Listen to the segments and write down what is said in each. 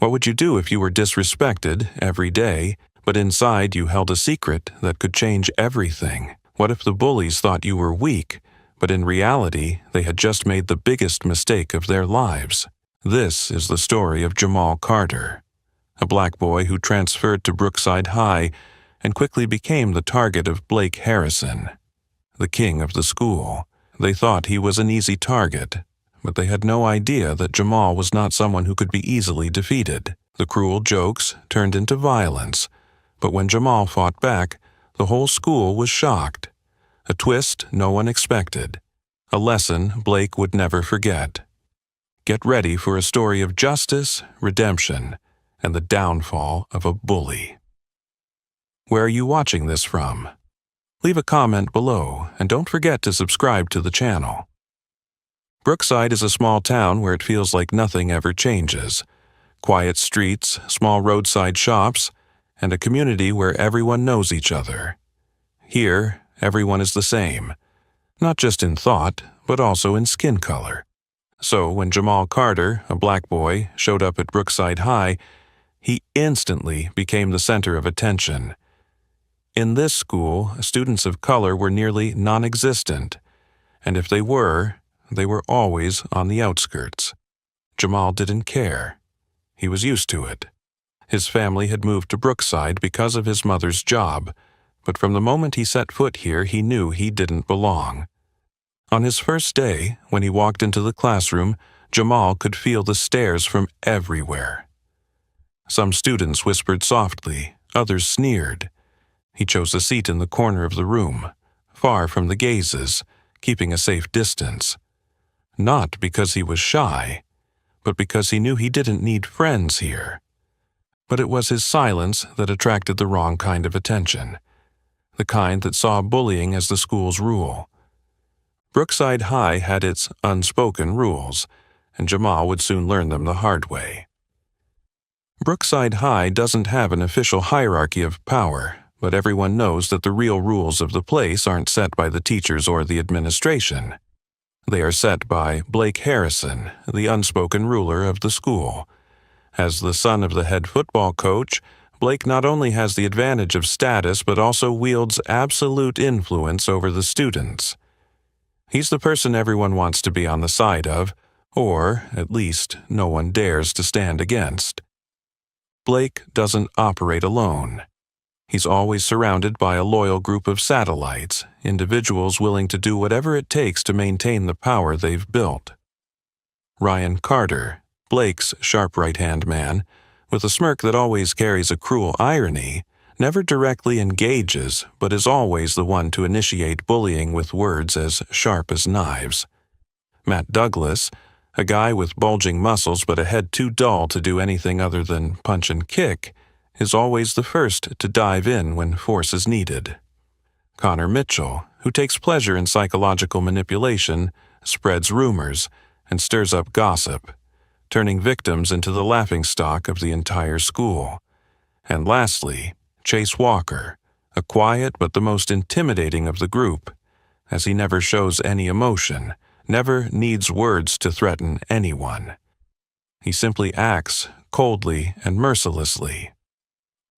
What would you do if you were disrespected every day, but inside you held a secret that could change everything? What if the bullies thought you were weak, but in reality they had just made the biggest mistake of their lives? This is the story of Jamal Carter, a black boy who transferred to Brookside High and quickly became the target of Blake Harrison, the king of the school. They thought he was an easy target, but they had no idea that Jamal was not someone who could be easily defeated. The cruel jokes turned into violence, but when Jamal fought back, the whole school was shocked. A twist no one expected, a lesson Blake would never forget. Get ready for a story of justice, redemption, and the downfall of a bully. Where are you watching this from? Leave a comment below, and don't forget to subscribe to the channel. Brookside is a small town where it feels like nothing ever changes. Quiet streets, small roadside shops, and a community where everyone knows each other. Here, everyone is the same, not just in thought, but also in skin color. So when Jamal Carter, a black boy, showed up at Brookside High, he instantly became the center of attention. In this school, students of color were nearly non-existent, and if they were always on the outskirts. Jamal didn't care. He was used to it. His family had moved to Brookside because of his mother's job, but from the moment he set foot here, he knew he didn't belong. On his first day, when he walked into the classroom, Jamal could feel the stares from everywhere. Some students whispered softly, others sneered. He chose a seat in the corner of the room, far from the gazes, keeping a safe distance. Not because he was shy, but because he knew he didn't need friends here. But it was his silence that attracted the wrong kind of attention, the kind that saw bullying as the school's rule. Brookside High had its unspoken rules, and Jamal would soon learn them the hard way. Brookside High doesn't have an official hierarchy of power, but everyone knows that the real rules of the place aren't set by the teachers or the administration. They are set by Blake Harrison, the unspoken ruler of the school. As the son of the head football coach, Blake not only has the advantage of status but also wields absolute influence over the students. He's the person everyone wants to be on the side of, or, at least, no one dares to stand against. Blake doesn't operate alone. He's always surrounded by a loyal group of satellites, individuals willing to do whatever it takes to maintain the power they've built. Ryan Carter, Blake's sharp right-hand man, with a smirk that always carries a cruel irony, never directly engages but is always the one to initiate bullying with words as sharp as knives. Matt Douglas, a guy with bulging muscles but a head too dull to do anything other than punch and kick, is always the first to dive in when force is needed. Connor Mitchell, who takes pleasure in psychological manipulation, spreads rumors and stirs up gossip, turning victims into the laughingstock of the entire school. And lastly, Chase Walker, a quiet but the most intimidating of the group, as he never shows any emotion, never needs words to threaten anyone. He simply acts coldly and mercilessly.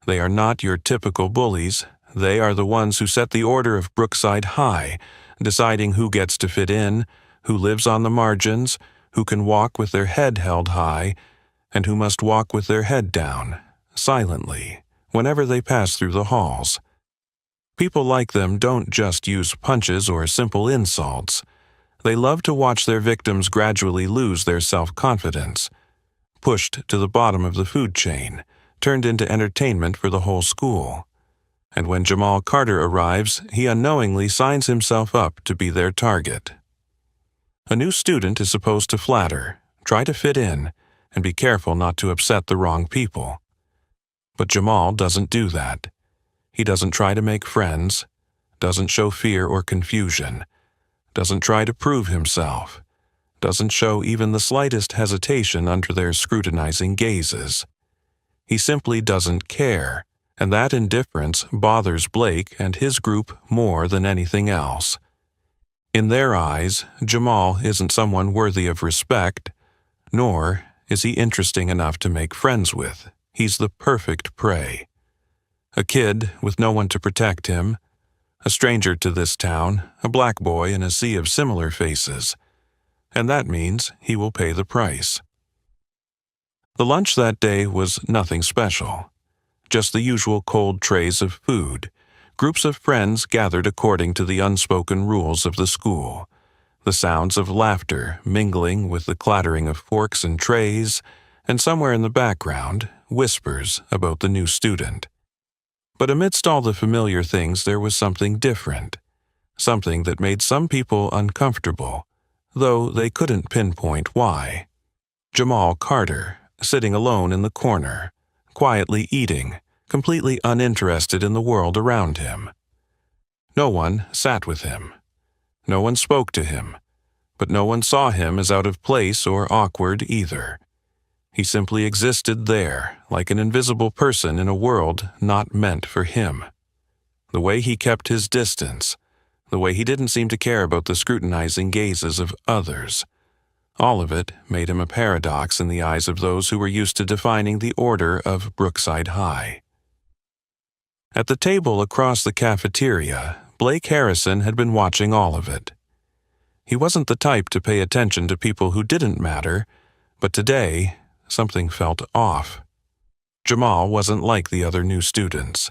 They are not your typical bullies. They are the ones who set the order of Brookside High, deciding who gets to fit in, who lives on the margins, who can walk with their head held high, and who must walk with their head down, silently, whenever they pass through the halls. People like them don't just use punches or simple insults. They love to watch their victims gradually lose their self-confidence, pushed to the bottom of the food chain, turned into entertainment for the whole school. And when Jamal Carter arrives, he unknowingly signs himself up to be their target. A new student is supposed to flatter, try to fit in, and be careful not to upset the wrong people. But Jamal doesn't do that. He doesn't try to make friends, doesn't show fear or confusion, doesn't try to prove himself, doesn't show even the slightest hesitation under their scrutinizing gazes. He simply doesn't care, and that indifference bothers Blake and his group more than anything else. In their eyes, Jamal isn't someone worthy of respect, nor Is he interesting enough to make friends with? He's the perfect prey. A kid with no one to protect him, a stranger to this town, a black boy in a sea of similar faces. And that means he will pay the price. The lunch that day was nothing special. Just the usual cold trays of food, groups of friends gathered according to the unspoken rules of the school, the sounds of laughter mingling with the clattering of forks and trays, and somewhere in the background, whispers about the new student. But amidst all the familiar things there was something different, something that made some people uncomfortable, though they couldn't pinpoint why. Jamal Carter, sitting alone in the corner, quietly eating, completely uninterested in the world around him. No one sat with him. No one spoke to him, but no one saw him as out of place or awkward either. He simply existed there, like an invisible person in a world not meant for him. The way he kept his distance, the way he didn't seem to care about the scrutinizing gazes of others, all of it made him a paradox in the eyes of those who were used to defining the order of Brookside High. At the table across the cafeteria, Blake Harrison had been watching all of it. He wasn't the type to pay attention to people who didn't matter, but today, something felt off. Jamal wasn't like the other new students.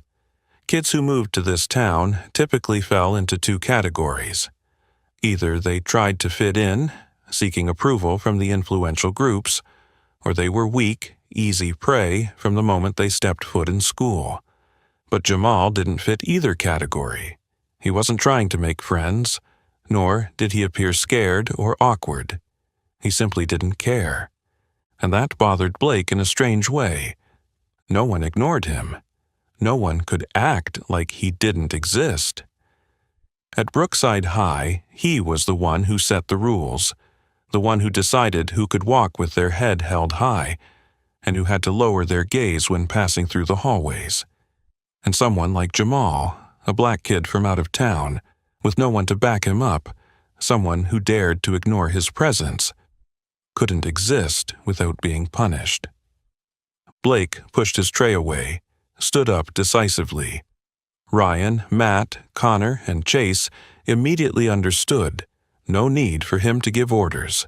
Kids who moved to this town typically fell into two categories. Either they tried to fit in, seeking approval from the influential groups, or they were weak, easy prey from the moment they stepped foot in school. But Jamal didn't fit either category. He wasn't trying to make friends, nor did he appear scared or awkward. He simply didn't care. And that bothered Blake in a strange way. No one ignored him. No one could act like he didn't exist. At Brookside High, he was the one who set the rules, the one who decided who could walk with their head held high, and who had to lower their gaze when passing through the hallways. And someone like Jamal, a black kid from out of town, with no one to back him up, someone who dared to ignore his presence, couldn't exist without being punished. Blake pushed his tray away, stood up decisively. Ryan, Matt, Connor, and Chase immediately understood. No need for him to give orders.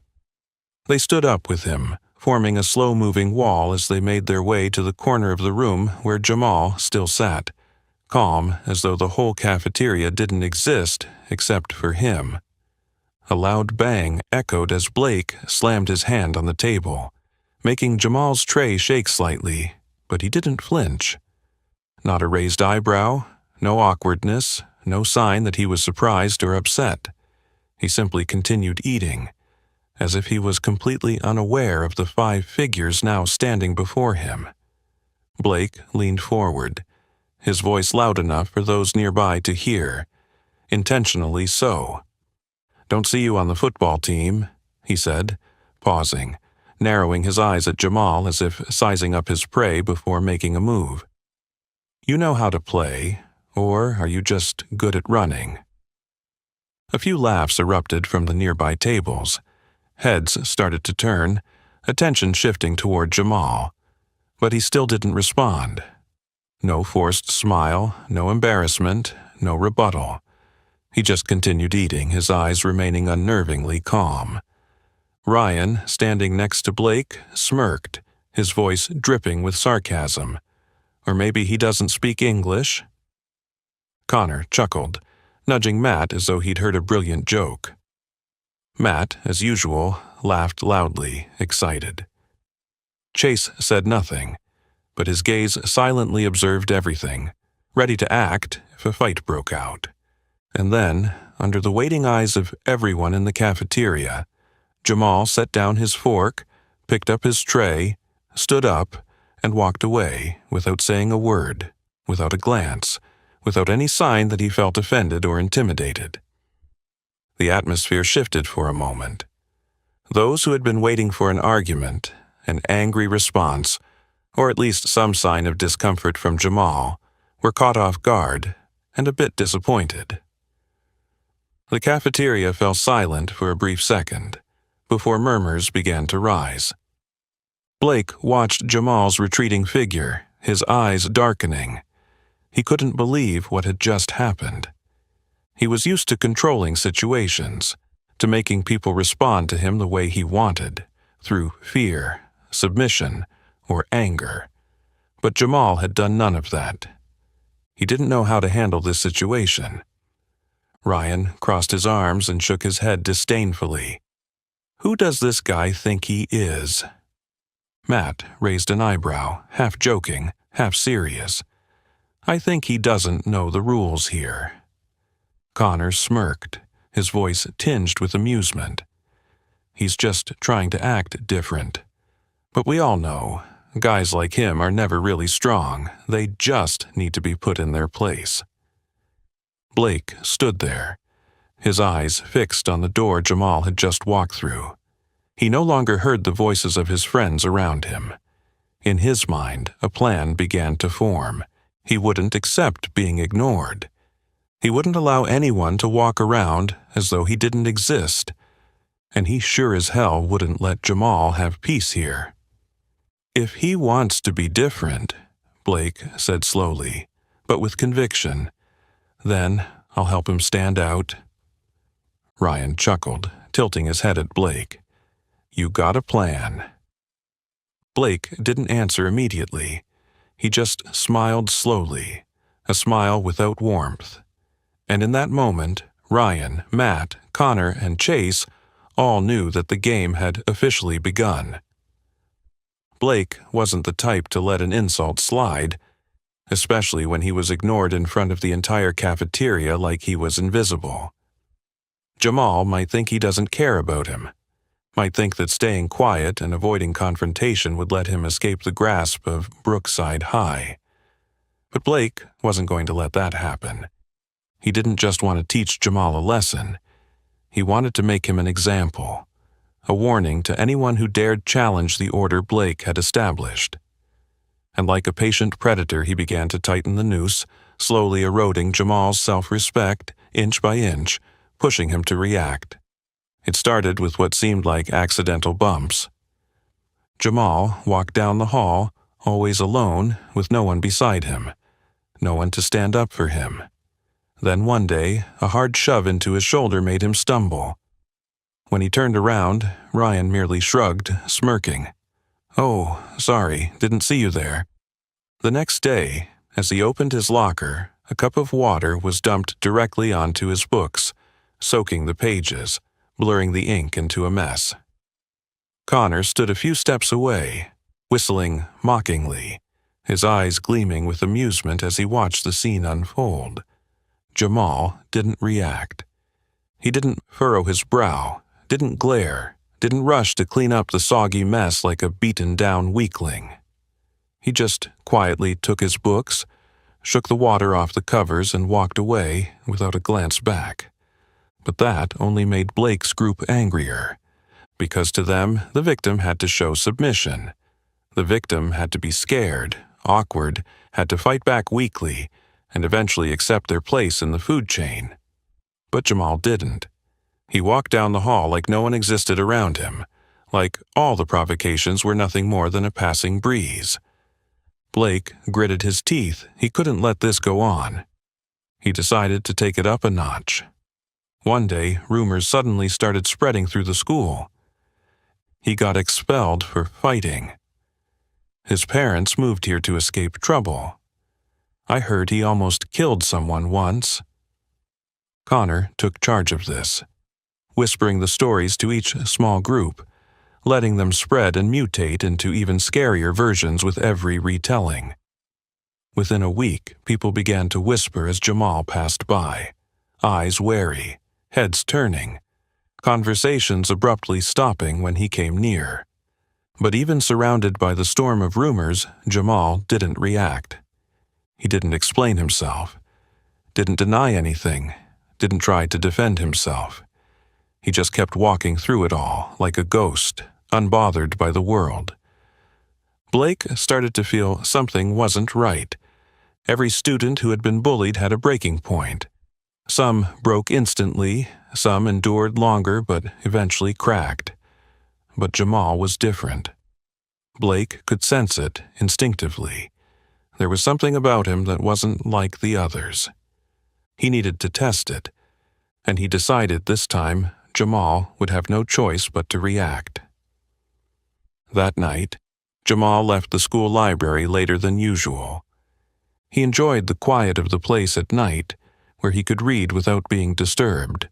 They stood up with him, forming a slow-moving wall as they made their way to the corner of the room where Jamal still sat, calm as though the whole cafeteria didn't exist except for him. A loud bang echoed as Blake slammed his hand on the table, making Jamal's tray shake slightly, but he didn't flinch. Not a raised eyebrow, no awkwardness, no sign that he was surprised or upset. He simply continued eating, as if he was completely unaware of the 5 figures now standing before him. Blake leaned forward, his voice loud enough for those nearby to hear, intentionally so. "Don't see you on the football team," he said, pausing, narrowing his eyes at Jamal as if sizing up his prey before making a move. "You know how to play, or are you just good at running?" A few laughs erupted from the nearby tables. Heads started to turn, attention shifting toward Jamal, but he still didn't respond. No forced smile, no embarrassment, no rebuttal. He just continued eating, his eyes remaining unnervingly calm. Ryan, standing next to Blake, smirked, his voice dripping with sarcasm. Or maybe he doesn't speak English? Connor chuckled, nudging Matt as though he'd heard a brilliant joke. Matt, as usual, laughed loudly, excited. Chase said nothing, but his gaze silently observed everything, ready to act if a fight broke out. And then, under the waiting eyes of everyone in the cafeteria, Jamal set down his fork, picked up his tray, stood up, and walked away without saying a word, without a glance, without any sign that he felt offended or intimidated. The atmosphere shifted for a moment. Those who had been waiting for an argument, an angry response, or at least some sign of discomfort from Jamal, were caught off guard and a bit disappointed. The cafeteria fell silent for a brief second, before murmurs began to rise. Blake watched Jamal's retreating figure, his eyes darkening. He couldn't believe what had just happened. He was used to controlling situations, to making people respond to him the way he wanted, through fear, submission, or anger. But Jamal had done none of that. He didn't know how to handle this situation. Ryan crossed his arms and shook his head disdainfully. Who does this guy think he is? Matt raised an eyebrow, half joking, half serious. I think he doesn't know the rules here. Connor smirked, his voice tinged with amusement. He's just trying to act different. But we all know, guys like him are never really strong. They just need to be put in their place. Blake stood there, his eyes fixed on the door Jamal had just walked through. He no longer heard the voices of his friends around him. In his mind, a plan began to form. He wouldn't accept being ignored. He wouldn't allow anyone to walk around as though he didn't exist. And he sure as hell wouldn't let Jamal have peace here. If he wants to be different, Blake said slowly, but with conviction, then I'll help him stand out. Ryan chuckled, tilting his head at Blake. You got a plan. Blake didn't answer immediately. He just smiled slowly, a smile without warmth. And in that moment, Ryan, Matt, Connor, and Chase all knew that the game had officially begun. Blake wasn't the type to let an insult slide, especially when he was ignored in front of the entire cafeteria like he was invisible. Jamal might think he doesn't care about him, might think that staying quiet and avoiding confrontation would let him escape the grasp of Brookside High. But Blake wasn't going to let that happen. He didn't just want to teach Jamal a lesson. He wanted to make him an example, a warning to anyone who dared challenge the order Blake had established. And like a patient predator, he began to tighten the noose, slowly eroding Jamal's self-respect, inch by inch, pushing him to react. It started with what seemed like accidental bumps. Jamal walked down the hall, always alone, with no one beside him, no one to stand up for him. Then one day, a hard shove into his shoulder made him stumble. When he turned around, Ryan merely shrugged, smirking. Oh, sorry, didn't see you there. The next day, as he opened his locker, a cup of water was dumped directly onto his books, soaking the pages, blurring the ink into a mess. Connor stood a few steps away, whistling mockingly, his eyes gleaming with amusement as he watched the scene unfold. Jamal didn't react. He didn't furrow his brow, didn't glare, didn't rush to clean up the soggy mess like a beaten-down weakling. He just quietly took his books, shook the water off the covers, and walked away without a glance back. But that only made Blake's group angrier, because to them the victim had to show submission. The victim had to be scared, awkward, had to fight back weakly, and eventually accept their place in the food chain. But Jamal didn't. He walked down the hall like no one existed around him, like all the provocations were nothing more than a passing breeze. Blake gritted his teeth. He couldn't let this go on. He decided to take it up a notch. One day, rumors suddenly started spreading through the school. He got expelled for fighting. His parents moved here to escape trouble. I heard he almost killed someone once. Connor took charge of this, whispering the stories to each small group, letting them spread and mutate into even scarier versions with every retelling. Within a week, people began to whisper as Jamal passed by, eyes wary, heads turning, conversations abruptly stopping when he came near. But even surrounded by the storm of rumors, Jamal didn't react. He didn't explain himself, didn't deny anything, didn't try to defend himself. He just kept walking through it all, like a ghost, unbothered by the world. Blake started to feel something wasn't right. Every student who had been bullied had a breaking point. Some broke instantly, some endured longer but eventually cracked. But Jamal was different. Blake could sense it instinctively. There was something about him that wasn't like the others. He needed to test it, and he decided this time Jamal would have no choice but to react. That night, Jamal left the school library later than usual. He enjoyed the quiet of the place at night, where he could read without being disturbed,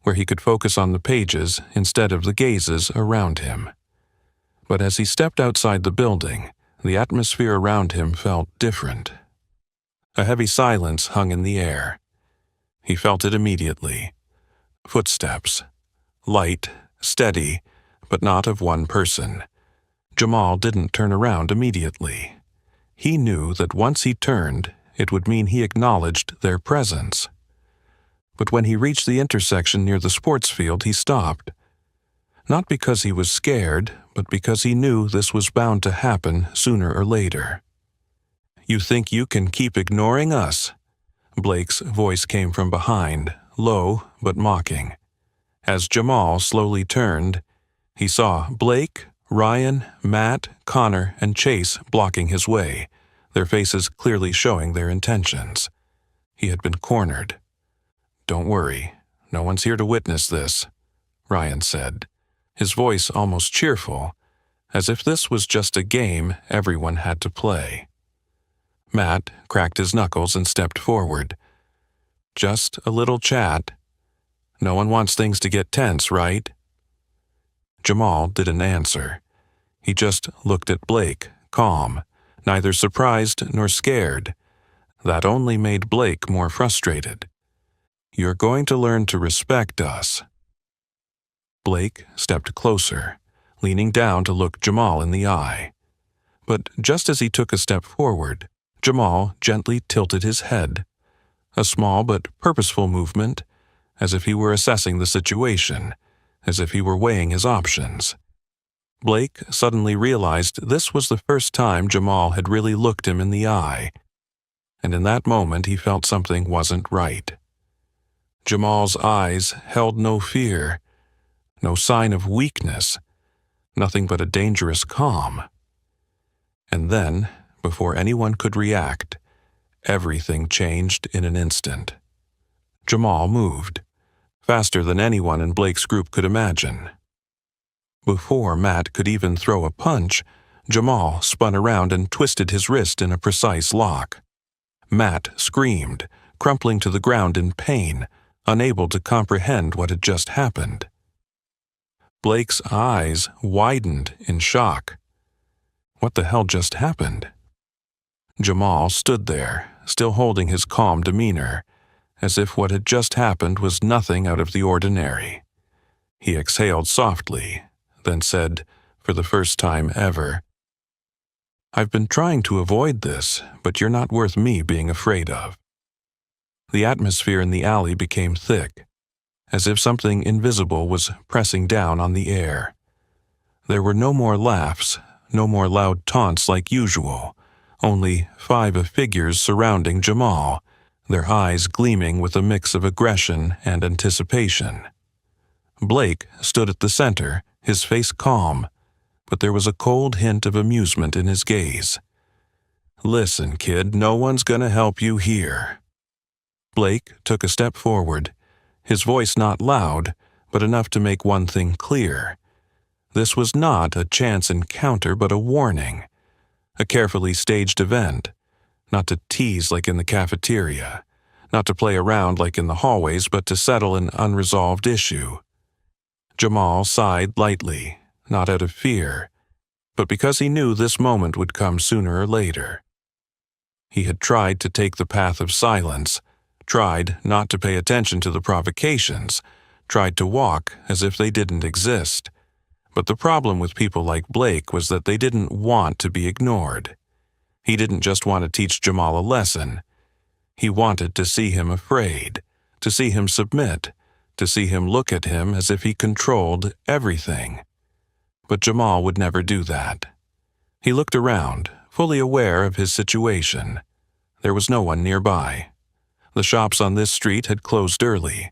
where he could focus on the pages instead of the gazes around him. But as he stepped outside the building, the atmosphere around him felt different. A heavy silence hung in the air. He felt it immediately. Footsteps. Light, steady, but not of one person. Jamal didn't turn around immediately. He knew that once he turned, it would mean he acknowledged their presence. But when he reached the intersection near the sports field, he stopped. Not because he was scared, but because he knew this was bound to happen sooner or later. "You think you can keep ignoring us?" Blake's voice came from behind, low but mocking. As Jamal slowly turned, he saw Blake, Ryan, Matt, Connor, and Chase blocking his way, their faces clearly showing their intentions. He had been cornered. "Don't worry, no one's here to witness this," Ryan said, his voice almost cheerful, as if this was just a game everyone had to play. Matt cracked his knuckles and stepped forward. "Just a little chat. No one wants things to get tense, right?" Jamal didn't answer. He just looked at Blake, calm, neither surprised nor scared. That only made Blake more frustrated. "You're going to learn to respect us." Blake stepped closer, leaning down to look Jamal in the eye. But just as he took a step forward, Jamal gently tilted his head. A small but purposeful movement, as if he were assessing the situation, as if he were weighing his options. Blake suddenly realized this was the first time Jamal had really looked him in the eye, and in that moment he felt something wasn't right. Jamal's eyes held no fear, no sign of weakness, nothing but a dangerous calm. And then, before anyone could react, everything changed in an instant. Jamal moved, faster than anyone in Blake's group could imagine. Before Matt could even throw a punch, Jamal spun around and twisted his wrist in a precise lock. Matt screamed, crumpling to the ground in pain, unable to comprehend what had just happened. Blake's eyes widened in shock. What the hell just happened? Jamal stood there, still holding his calm demeanor, as if what had just happened was nothing out of the ordinary. He exhaled softly, then said, for the first time ever, "I've been trying to avoid this, but you're not worth me being afraid of." The atmosphere in the alley became thick, as if something invisible was pressing down on the air. There were no more laughs, no more loud taunts like usual, only 5 figures surrounding Jamal, their eyes gleaming with a mix of aggression and anticipation. Blake stood at the center, his face calm, but there was a cold hint of amusement in his gaze. "Listen, kid, no one's gonna help you here." Blake took a step forward, his voice not loud, but enough to make one thing clear. This was not a chance encounter, but a warning, a carefully staged event, not to tease like in the cafeteria, not to play around like in the hallways, but to settle an unresolved issue. Jamal sighed lightly, not out of fear, but because he knew this moment would come sooner or later. He had tried to take the path of silence, tried not to pay attention to the provocations, tried to walk as if they didn't exist. But the problem with people like Blake was that they didn't want to be ignored. He didn't just want to teach Jamal a lesson. He wanted to see him afraid, to see him submit, to see him look at him as if he controlled everything. But Jamal would never do that. He looked around, fully aware of his situation. There was no one nearby. The shops on this street had closed early.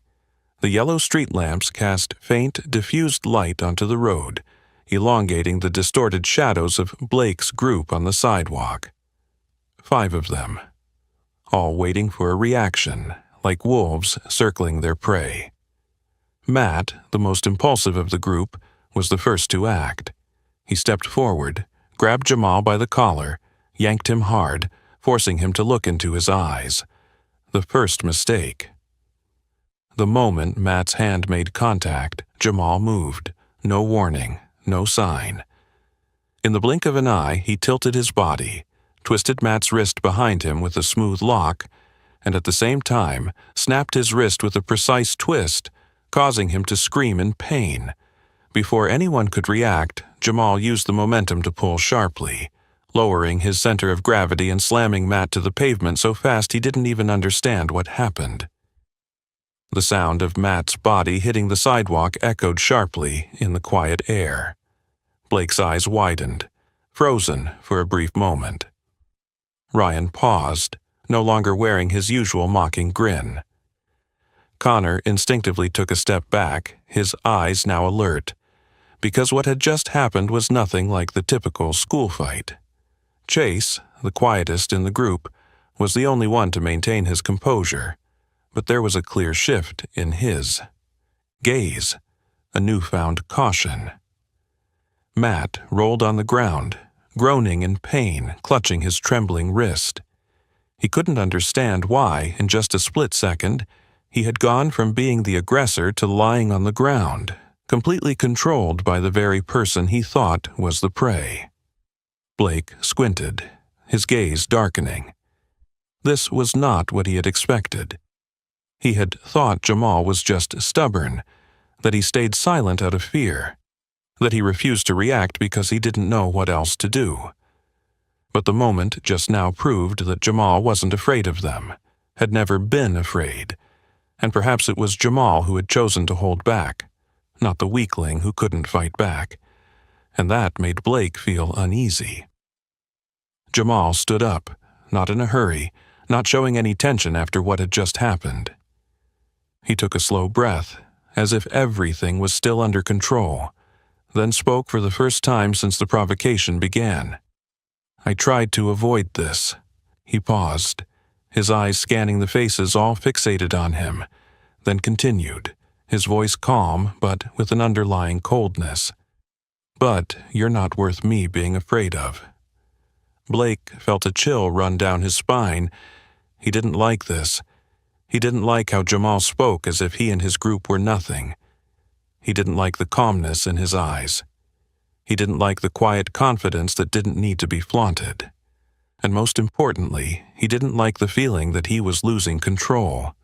The yellow street lamps cast faint, diffused light onto the road, elongating the distorted shadows of Blake's group on the sidewalk. 5 of them, all waiting for a reaction, like wolves circling their prey. Matt, the most impulsive of the group, was the first to act. He stepped forward, grabbed Jamal by the collar, yanked him hard, forcing him to look into his eyes. The first mistake. The moment Matt's hand made contact, Jamal moved. No warning, no sign. In the blink of an eye, he tilted his body, twisted Matt's wrist behind him with a smooth lock, and at the same time snapped his wrist with a precise twist, causing him to scream in pain. Before anyone could react, Jamal used the momentum to pull sharply, lowering his center of gravity and slamming Matt to the pavement so fast he didn't even understand what happened. The sound of Matt's body hitting the sidewalk echoed sharply in the quiet air. Blake's eyes widened, frozen for a brief moment. Ryan paused, no longer wearing his usual mocking grin. Connor instinctively took a step back, his eyes now alert, because what had just happened was nothing like the typical school fight. Chase, the quietest in the group, was the only one to maintain his composure, but there was a clear shift in his gaze, a newfound caution. Matt rolled on the ground, groaning in pain, clutching his trembling wrist. He couldn't understand why, in just a split second, he had gone from being the aggressor to lying on the ground, completely controlled by the very person he thought was the prey. Blake squinted, his gaze darkening. This was not what he had expected. He had thought Jamal was just stubborn, that he stayed silent out of fear, that he refused to react because he didn't know what else to do. But the moment just now proved that Jamal wasn't afraid of them, had never been afraid, and perhaps it was Jamal who had chosen to hold back, not the weakling who couldn't fight back, and that made Blake feel uneasy. Jamal stood up, not in a hurry, not showing any tension after what had just happened. He took a slow breath, as if everything was still under control, then spoke for the first time since the provocation began. "I tried to avoid this." He paused, his eyes scanning the faces all fixated on him, then continued, his voice calm but with an underlying coldness. "But you're not worth me being afraid of." Blake felt a chill run down his spine. He didn't like this. He didn't like how Jamal spoke as if he and his group were nothing. He didn't like the calmness in his eyes. He didn't like the quiet confidence that didn't need to be flaunted. And most importantly, he didn't like the feeling that he was losing control.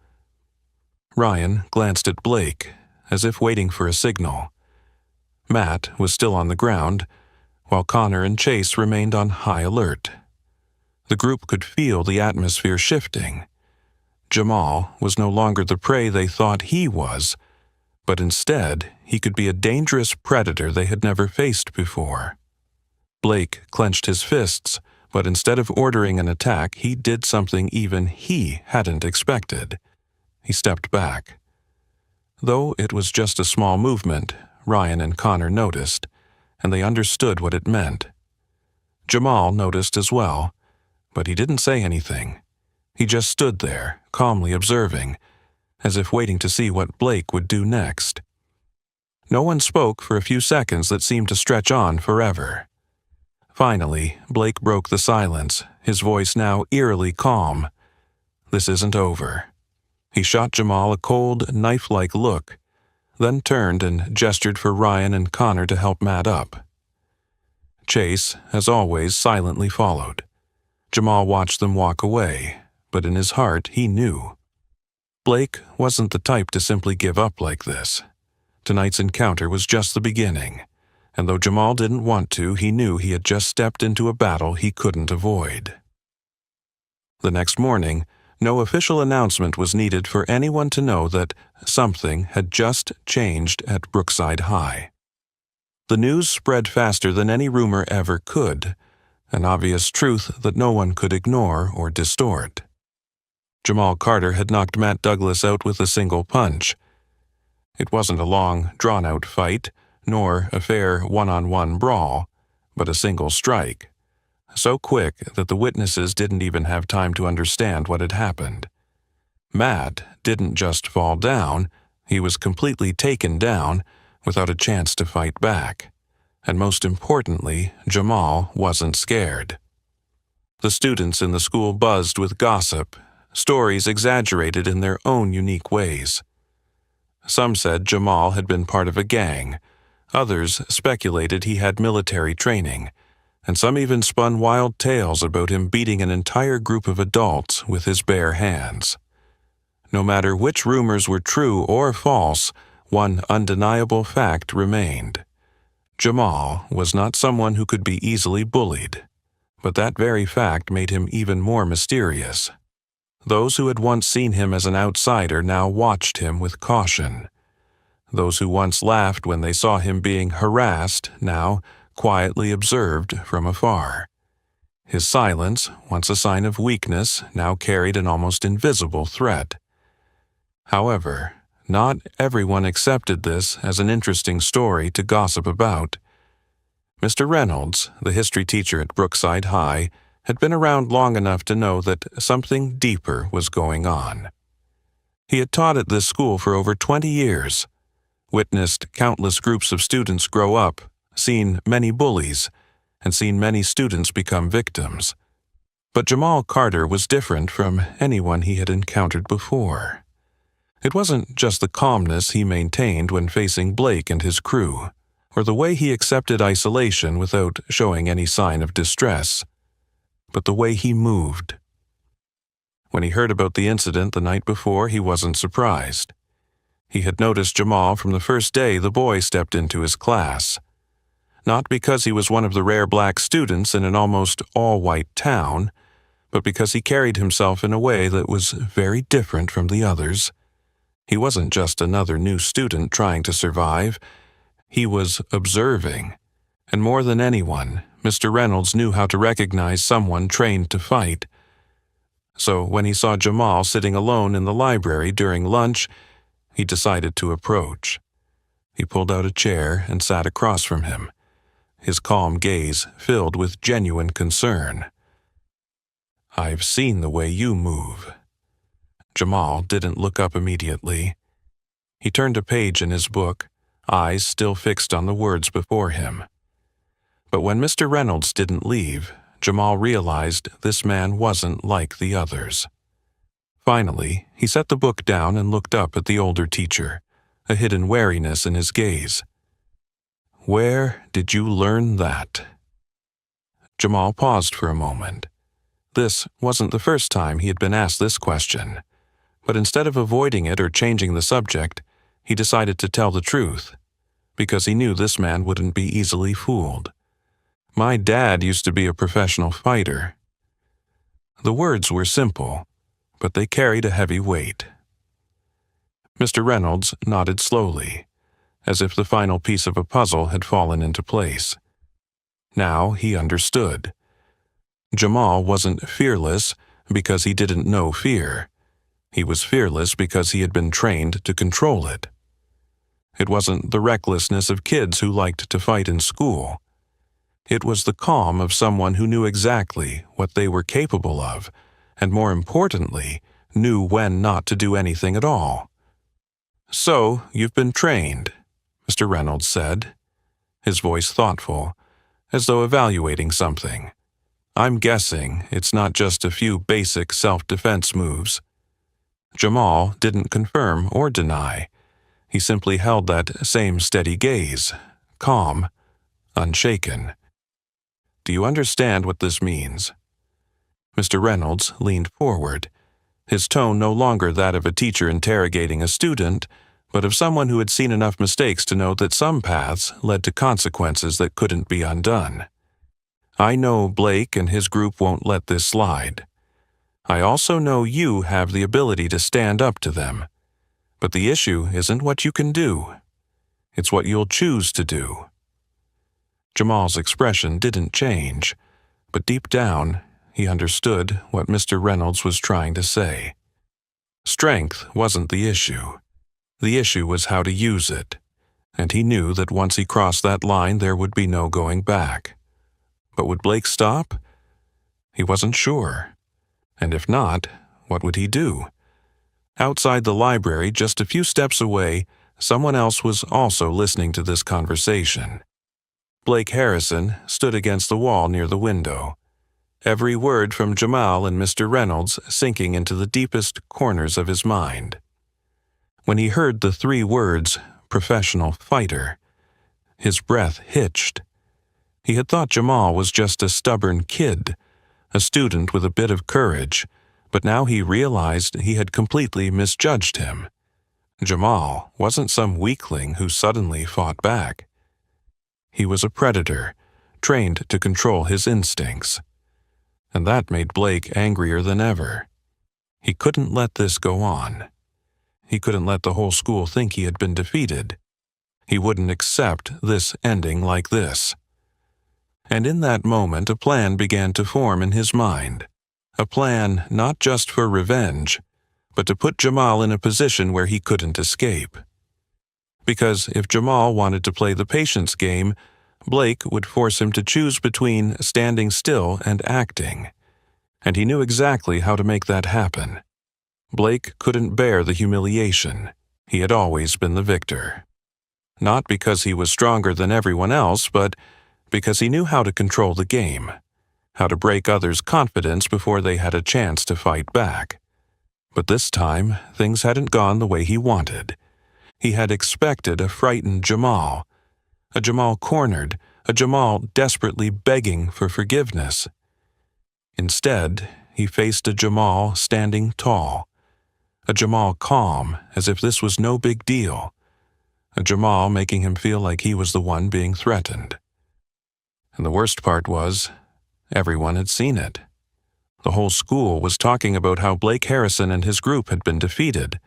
Ryan glanced at Blake, as if waiting for a signal. Matt was still on the ground, while Connor and Chase remained on high alert. The group could feel the atmosphere shifting. Jamal was no longer the prey they thought he was, but instead he could be a dangerous predator they had never faced before. Blake clenched his fists, but instead of ordering an attack, he did something even he hadn't expected. He stepped back. Though it was just a small movement, Ryan and Connor noticed, and they understood what it meant. Jamal noticed as well, but he didn't say anything. He just stood there, calmly observing, as if waiting to see what Blake would do next. No one spoke for a few seconds that seemed to stretch on forever. Finally, Blake broke the silence, his voice now eerily calm. "This isn't over." He shot Jamal a cold, knife-like look, then turned and gestured for Ryan and Connor to help Matt up. Chase, as always, silently followed. Jamal watched them walk away, but in his heart he knew. Blake wasn't the type to simply give up like this. Tonight's encounter was just the beginning, and though Jamal didn't want to, he knew he had just stepped into a battle he couldn't avoid. The next morning, no official announcement was needed for anyone to know that something had just changed at Brookside High. The news spread faster than any rumor ever could, an obvious truth that no one could ignore or distort. Jamal Carter had knocked Matt Douglas out with a single punch. It wasn't a long, drawn-out fight, nor a fair one-on-one brawl, but a single strike, so quick that the witnesses didn't even have time to understand what had happened. Matt didn't just fall down, he was completely taken down without a chance to fight back. And most importantly, Jamal wasn't scared. The students in the school buzzed with gossip, stories exaggerated in their own unique ways. Some said Jamal had been part of a gang, others speculated he had military training, and some even spun wild tales about him beating an entire group of adults with his bare hands. No matter which rumors were true or false, one undeniable fact remained. Jamal was not someone who could be easily bullied, but that very fact made him even more mysterious. Those who had once seen him as an outsider now watched him with caution. Those who once laughed when they saw him being harassed now quietly observed from afar. His silence, once a sign of weakness, now carried an almost invisible threat. However, not everyone accepted this as an interesting story to gossip about. Mr. Reynolds, the history teacher at Brookside High, had been around long enough to know that something deeper was going on. He had taught at this school for over 20 years, witnessed countless groups of students grow up, seen many bullies, and seen many students become victims. But Jamal Carter was different from anyone he had encountered before. It wasn't just the calmness he maintained when facing Blake and his crew, or the way he accepted isolation without showing any sign of distress, but the way he moved. When he heard about the incident the night before, he wasn't surprised. He had noticed Jamal from the first day the boy stepped into his class. Not because he was one of the rare black students in an almost all-white town, but because he carried himself in a way that was very different from the others. He wasn't just another new student trying to survive. He was observing. And more than anyone, Mr. Reynolds knew how to recognize someone trained to fight. So when he saw Jamal sitting alone in the library during lunch, he decided to approach. He pulled out a chair and sat across from him, his calm gaze filled with genuine concern. "I've seen the way you move." Jamal didn't look up immediately. He turned a page in his book, eyes still fixed on the words before him. But when Mr. Reynolds didn't leave, Jamal realized this man wasn't like the others. Finally, he set the book down and looked up at the older teacher, a hidden wariness in his gaze. "Where did you learn that?" Jamal paused for a moment. This wasn't the first time he had been asked this question. But instead of avoiding it or changing the subject, he decided to tell the truth, because he knew this man wouldn't be easily fooled. "My dad used to be a professional fighter." The words were simple, but they carried a heavy weight. Mr. Reynolds nodded slowly, as if the final piece of a puzzle had fallen into place. Now he understood. Jamal wasn't fearless because he didn't know fear. He was fearless because he had been trained to control it. It wasn't the recklessness of kids who liked to fight in school. It was the calm of someone who knew exactly what they were capable of, and more importantly, knew when not to do anything at all. "So, you've been trained," Mr. Reynolds said, his voice thoughtful, as though evaluating something. "I'm guessing it's not just a few basic self-defense moves." Jamal didn't confirm or deny. He simply held that same steady gaze, calm, unshaken. "Do you understand what this means?" Mr. Reynolds leaned forward, his tone no longer that of a teacher interrogating a student, but of someone who had seen enough mistakes to know that some paths led to consequences that couldn't be undone. "I know Blake and his group won't let this slide. I also know you have the ability to stand up to them. But the issue isn't what you can do. It's what you'll choose to do." Jamal's expression didn't change, but deep down, he understood what Mr. Reynolds was trying to say. Strength wasn't the issue. The issue was how to use it, and he knew that once he crossed that line there would be no going back. But would Blake stop? He wasn't sure. And if not, what would he do? Outside the library, just a few steps away, someone else was also listening to this conversation. Blake Harrison stood against the wall near the window, every word from Jamal and Mr. Reynolds sinking into the deepest corners of his mind. When he heard the 3 words, professional fighter, his breath hitched. He had thought Jamal was just a stubborn kid, a student with a bit of courage, but now he realized he had completely misjudged him. Jamal wasn't some weakling who suddenly fought back. He was a predator, trained to control his instincts. And that made Blake angrier than ever. He couldn't let this go on. He couldn't let the whole school think he had been defeated. He wouldn't accept this ending like this. And in that moment, a plan began to form in his mind. A plan not just for revenge, but to put Jamal in a position where he couldn't escape. Because if Jamal wanted to play the patience game, Blake would force him to choose between standing still and acting. And he knew exactly how to make that happen. Blake couldn't bear the humiliation. He had always been the victor. Not because he was stronger than everyone else, but because he knew how to control the game, how to break others' confidence before they had a chance to fight back. But this time, things hadn't gone the way he wanted. He had expected a frightened Jamal, a Jamal cornered, a Jamal desperately begging for forgiveness. Instead, he faced a Jamal standing tall, a Jamal calm as if this was no big deal, a Jamal making him feel like he was the one being threatened. And the worst part was, everyone had seen it. The whole school was talking about how Blake Harrison and his group had been defeated,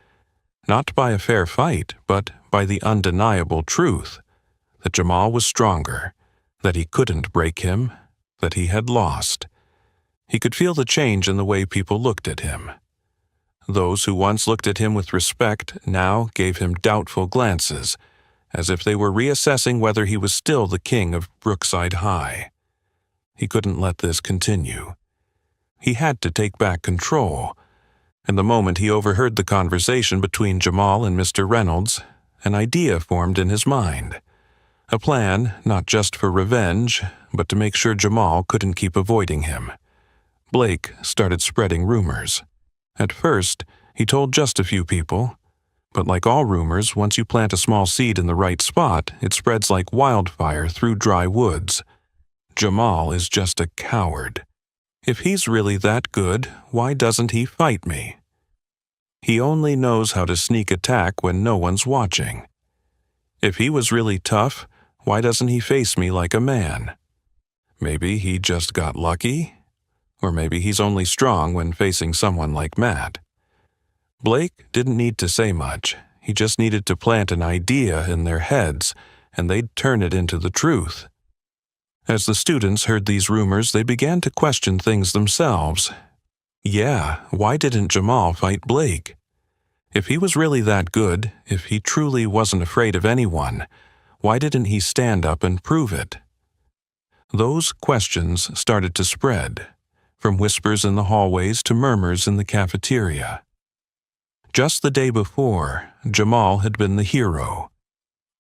not by a fair fight, but by the undeniable truth that Jamal was stronger, that he couldn't break him, that he had lost. He could feel the change in the way people looked at him. Those who once looked at him with respect now gave him doubtful glances, as if they were reassessing whether he was still the king of Brookside High. He couldn't let this continue. He had to take back control, and the moment he overheard the conversation between Jamal and Mr. Reynolds, an idea formed in his mind. A plan not just for revenge, but to make sure Jamal couldn't keep avoiding him. Blake started spreading rumors. At first, he told just a few people, but like all rumors, once you plant a small seed in the right spot, it spreads like wildfire through dry woods. Jamal is just a coward. If he's really that good, why doesn't he fight me? He only knows how to sneak attack when no one's watching. If he was really tough, why doesn't he face me like a man? Maybe he just got lucky? Or maybe he's only strong when facing someone like Matt. Blake didn't need to say much. He just needed to plant an idea in their heads, and they'd turn it into the truth. As the students heard these rumors, they began to question things themselves. Yeah, why didn't Jamal fight Blake? If he was really that good, if he truly wasn't afraid of anyone, why didn't he stand up and prove it? Those questions started to spread, from whispers in the hallways to murmurs in the cafeteria. Just the day before, Jamal had been the hero.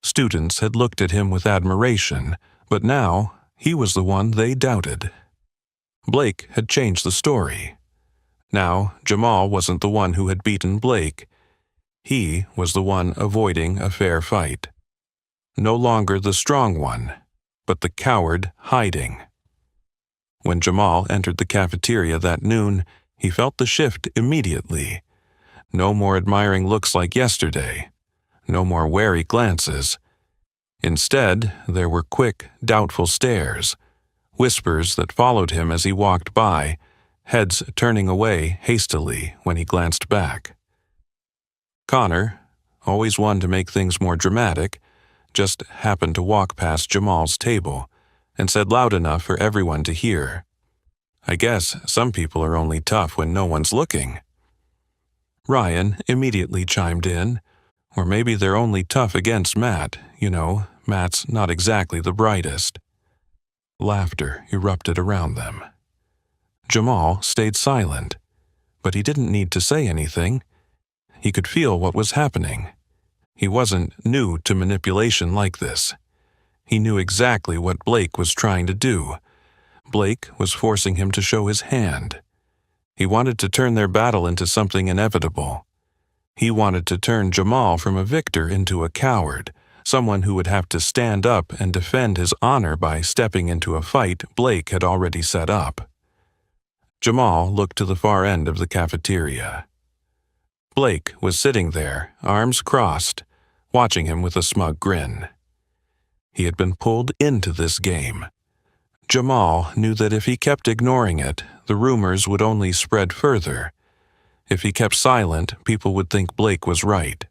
Students had looked at him with admiration, but now he was the one they doubted. Blake had changed the story. Now, Jamal wasn't the one who had beaten Blake. He was the one avoiding a fair fight. No longer the strong one, but the coward hiding. When Jamal entered the cafeteria that noon, he felt the shift immediately. No more admiring looks like yesterday. No more wary glances. Instead, there were quick, doubtful stares, whispers that followed him as he walked by, heads turning away hastily when he glanced back. Connor, always one to make things more dramatic, just happened to walk past Jamal's table and said loud enough for everyone to hear, "I guess some people are only tough when no one's looking." Ryan immediately chimed in, Or maybe they're only tough against Matt. Matt's not exactly the brightest. Laughter erupted around them. Jamal stayed silent, but he didn't need to say anything. He could feel what was happening. He wasn't new to manipulation like this. He knew exactly what Blake was trying to do. Blake was forcing him to show his hand. He wanted to turn their battle into something inevitable. He wanted to turn Jamal from a victor into a coward, someone who would have to stand up and defend his honor by stepping into a fight Blake had already set up. Jamal looked to the far end of the cafeteria. Blake was sitting there, arms crossed, watching him with a smug grin. He had been pulled into this game. Jamal knew that if he kept ignoring it, the rumors would only spread further. If he kept silent, people would think Blake was right.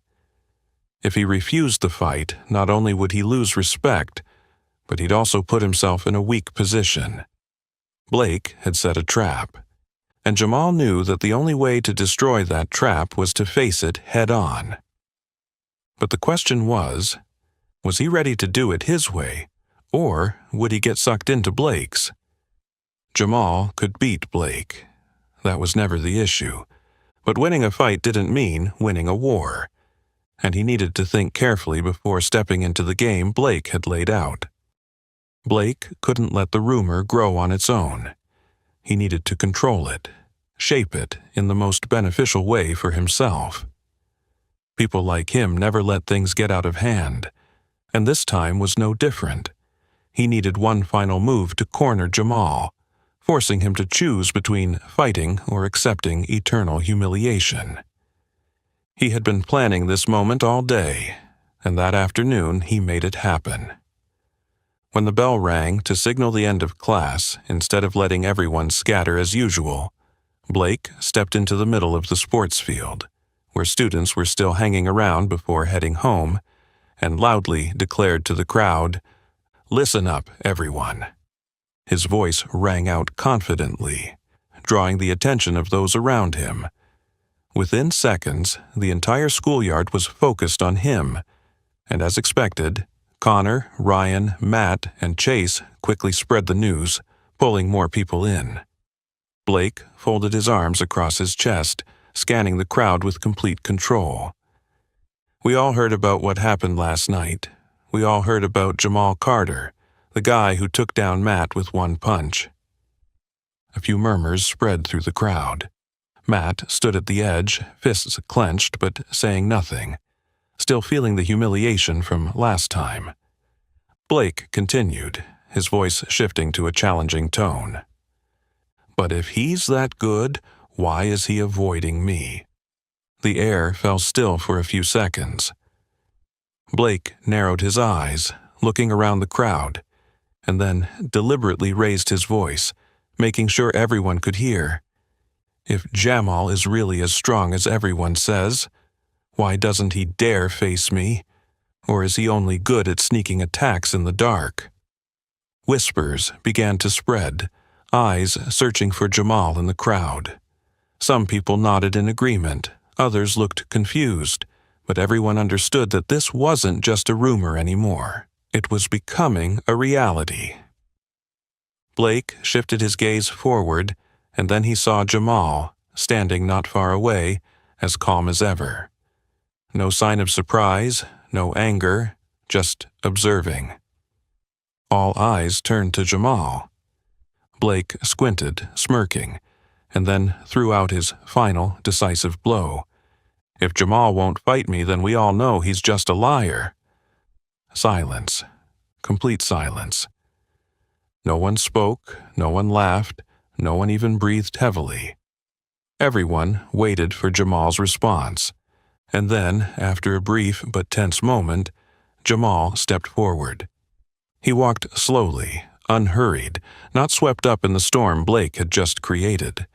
If he refused the fight, not only would he lose respect, but he'd also put himself in a weak position. Blake had set a trap, and Jamal knew that the only way to destroy that trap was to face it head-on. But the question was he ready to do it his way, or would he get sucked into Blake's? Jamal could beat Blake. That was never the issue. But winning a fight didn't mean winning a war, and he needed to think carefully before stepping into the game Blake had laid out. Blake couldn't let the rumor grow on its own. He needed to control it, shape it in the most beneficial way for himself. People like him never let things get out of hand, and this time was no different. He needed one final move to corner Jamal, forcing him to choose between fighting or accepting eternal humiliation. He had been planning this moment all day, and that afternoon he made it happen. When the bell rang to signal the end of class, instead of letting everyone scatter as usual, Blake stepped into the middle of the sports field, where students were still hanging around before heading home, and loudly declared to the crowd, "Listen up, everyone." His voice rang out confidently, drawing the attention of those around him. Within seconds, the entire schoolyard was focused on him, and as expected, Connor, Ryan, Matt, and Chase quickly spread the news, pulling more people in. Blake folded his arms across his chest, scanning the crowd with complete control. "We all heard about what happened last night. We all heard about Jamal Carter, the guy who took down Matt with one punch." A few murmurs spread through the crowd. Matt stood at the edge, fists clenched but saying nothing, still feeling the humiliation from last time. Blake continued, his voice shifting to a challenging tone. "But if he's that good, why is he avoiding me?" The air fell still for a few seconds. Blake narrowed his eyes, looking around the crowd, and then deliberately raised his voice, making sure everyone could hear. "If Jamal is really as strong as everyone says, why doesn't he dare face me? Or is he only good at sneaking attacks in the dark?" Whispers began to spread, eyes searching for Jamal in the crowd. Some people nodded in agreement, others looked confused, but everyone understood that this wasn't just a rumor anymore. It was becoming a reality. Blake shifted his gaze forward, and then he saw Jamal, standing not far away, as calm as ever. No sign of surprise, no anger, just observing. All eyes turned to Jamal. Blake squinted, smirking, and then threw out his final, decisive blow. "If Jamal won't fight me, then we all know he's just a liar." Silence. Complete silence. No one spoke, no one laughed, no one even breathed heavily. Everyone waited for Jamal's response, and then, after a brief but tense moment, Jamal stepped forward. He walked slowly, unhurried, not swept up in the storm Blake had just created.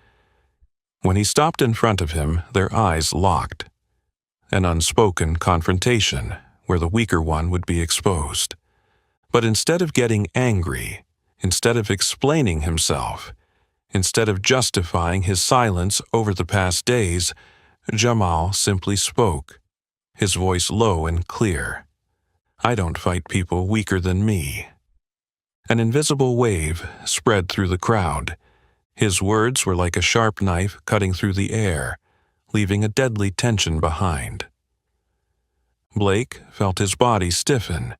When he stopped in front of him, their eyes locked. An unspoken confrontation, where the weaker one would be exposed. But instead of getting angry, instead of explaining himself, instead of justifying his silence over the past days, Jamal simply spoke. his voice low and clear. "I don't fight people weaker than me." An invisible wave spread through the crowd. His words were like a sharp knife cutting through the air, leaving a deadly tension behind. Blake felt his body stiffen,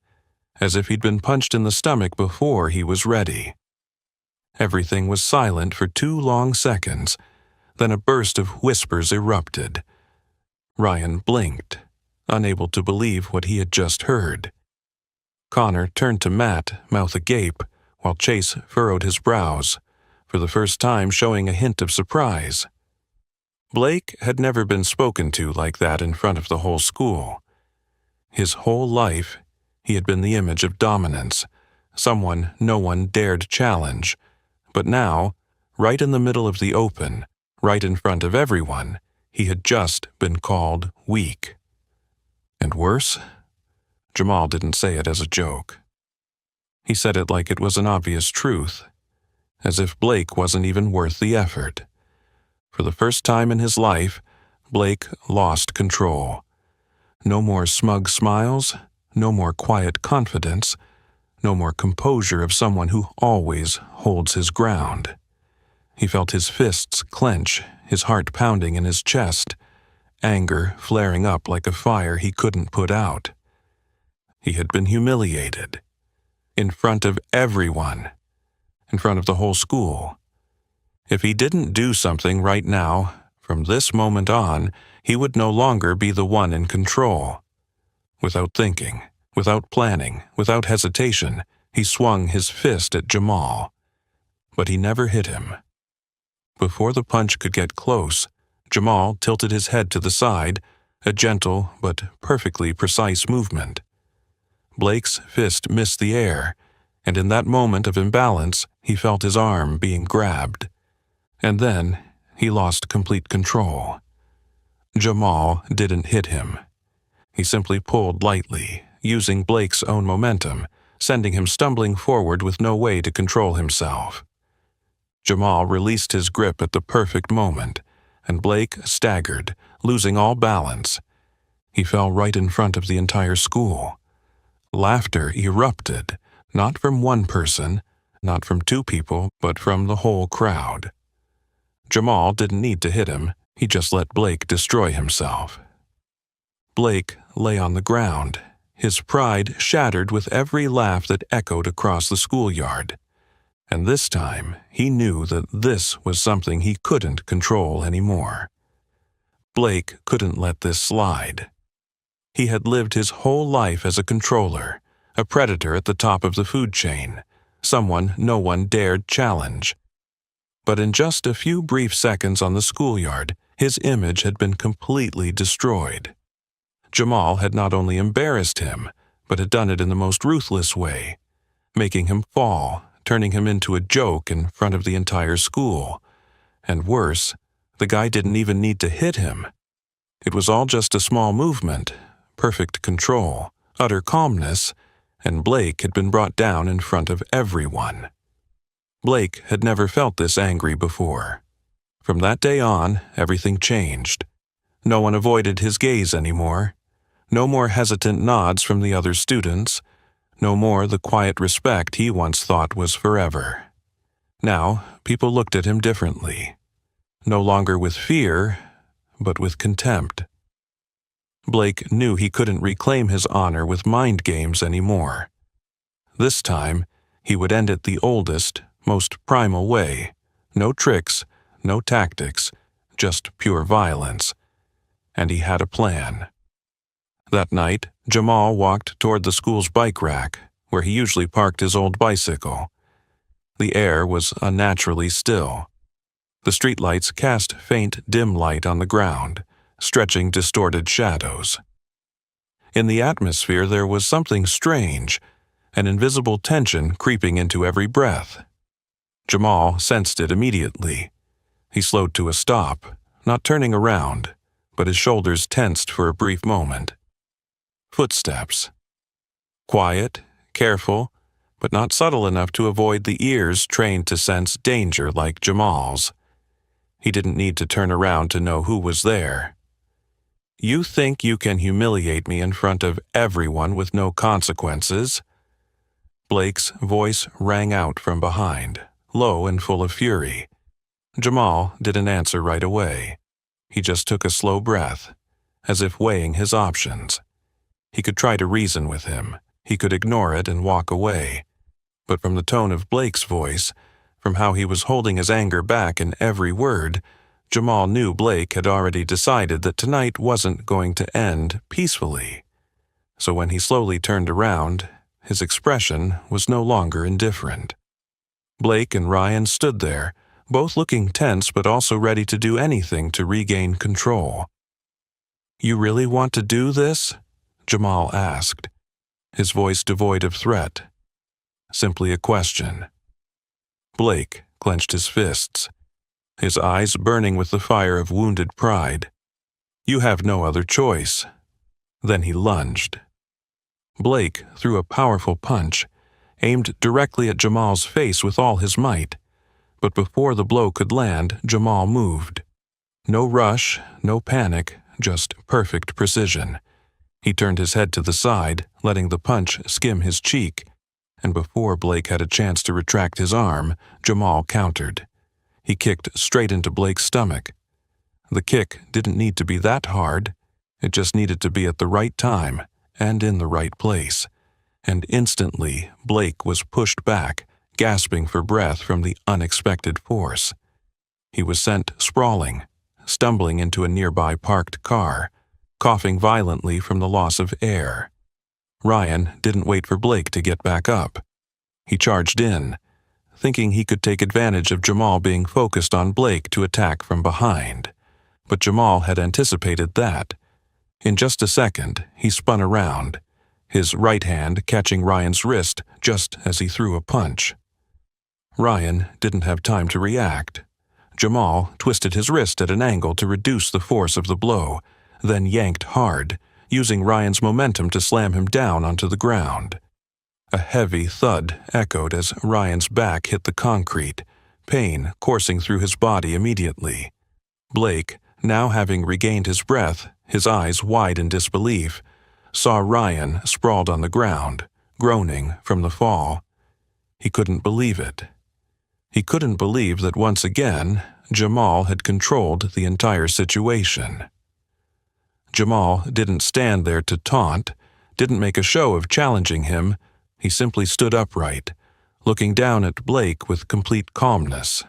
as if he'd been punched in the stomach before he was ready. Everything was silent for 2 long seconds, then a burst of whispers erupted. Ryan blinked, unable to believe what he had just heard. Connor turned to Matt, mouth agape, while Chase furrowed his brows, for the first time showing a hint of surprise. Blake had never been spoken to like that in front of the whole school. His whole life, he had been the image of dominance, someone no one dared challenge. But now, right in the middle of the open, right in front of everyone, he had just been called weak. And worse? Jamal didn't say it as a joke. He said it like it was an obvious truth, as if Blake wasn't even worth the effort. For the first time in his life, Blake lost control. No more smug smiles, no more quiet confidence, no more composure of someone who always holds his ground. He felt his fists clench, his heart pounding in his chest, anger flaring up like a fire he couldn't put out. He had been humiliated. In front of everyone. In front of the whole school. If he didn't do something right now, from this moment on, he would no longer be the one in control. Without thinking, without planning, without hesitation, he swung his fist at Jamal. But he never hit him. Before the punch could get close, Jamal tilted his head to the side, a gentle but perfectly precise movement. Blake's fist missed the air, and in that moment of imbalance, he felt his arm being grabbed. And then, he lost complete control. Jamal didn't hit him. He simply pulled lightly, using Blake's own momentum, sending him stumbling forward with no way to control himself. Jamal released his grip at the perfect moment, and Blake staggered, losing all balance. He fell right in front of the entire school. Laughter erupted, not from one person, not from 2 people, but from the whole crowd. Jamal didn't need to hit him, he just let Blake destroy himself. Blake lay on the ground, his pride shattered with every laugh that echoed across the schoolyard. And this time, he knew that this was something he couldn't control anymore. Blake couldn't let this slide. He had lived his whole life as a controller, a predator at the top of the food chain, someone no one dared challenge. But in just a few brief seconds on the schoolyard, his image had been completely destroyed. Jamal had not only embarrassed him, but had done it in the most ruthless way, making him fall, turning him into a joke in front of the entire school. And worse, the guy didn't even need to hit him. It was all just a small movement, perfect control, utter calmness, and Blake had been brought down in front of everyone. Blake had never felt this angry before. From that day on, everything changed. No one avoided his gaze anymore. No more hesitant nods from the other students. No more the quiet respect he once thought was forever. Now, people looked at him differently. No longer with fear, but with contempt. Blake knew he couldn't reclaim his honor with mind games anymore. This time, he would end it the oldest, most primal way. No tricks, no tactics, just pure violence. And he had a plan. That night, Jamal walked toward the school's bike rack, where he usually parked his old bicycle. The air was unnaturally still. The streetlights cast faint, dim light on the ground, stretching distorted shadows. In the atmosphere there was something strange, an invisible tension creeping into every breath. Jamal sensed it immediately. He slowed to a stop, not turning around, but his shoulders tensed for a brief moment. Footsteps. Quiet, careful, but not subtle enough to avoid the ears trained to sense danger like Jamal's. He didn't need to turn around to know who was there. You think you can humiliate me in front of everyone with no consequences? Blake's voice rang out from behind, low and full of fury. Jamal didn't answer right away. He just took a slow breath, as if weighing his options. He could try to reason with him. He could ignore it and walk away. But from the tone of Blake's voice, from how he was holding his anger back in every word, Jamal knew Blake had already decided that tonight wasn't going to end peacefully. So when he slowly turned around, his expression was no longer indifferent. Blake and Ryan stood there, both looking tense but also ready to do anything to regain control. "You really want to do this?" Jamal asked, his voice devoid of threat. Simply a question. Blake clenched his fists, his eyes burning with the fire of wounded pride. "You have no other choice." Then he lunged. Blake threw a powerful punch, aimed directly at Jamal's face with all his might. But before the blow could land, Jamal moved. No rush, no panic, just perfect precision. He turned his head to the side, letting the punch skim his cheek, and before Blake had a chance to retract his arm, Jamal countered. He kicked straight into Blake's stomach. The kick didn't need to be that hard. It just needed to be at the right time and in the right place. And instantly, Blake was pushed back, gasping for breath from the unexpected force. He was sent sprawling, stumbling into a nearby parked car, coughing violently from the loss of air. Ryan didn't wait for Blake to get back up. He charged in, thinking he could take advantage of Jamal being focused on Blake to attack from behind. But Jamal had anticipated that. In just a second, he spun around, his right hand catching Ryan's wrist just as he threw a punch. Ryan didn't have time to react. Jamal twisted his wrist at an angle to reduce the force of the blow, then yanked hard, using Ryan's momentum to slam him down onto the ground. A heavy thud echoed as Ryan's back hit the concrete, pain coursing through his body immediately. Blake, now having regained his breath, his eyes wide in disbelief, saw Ryan sprawled on the ground, groaning from the fall. He couldn't believe it. He couldn't believe that once again, Jamal had controlled the entire situation. Jamal didn't stand there to taunt, didn't make a show of challenging him. He simply stood upright, looking down at Blake with complete calmness.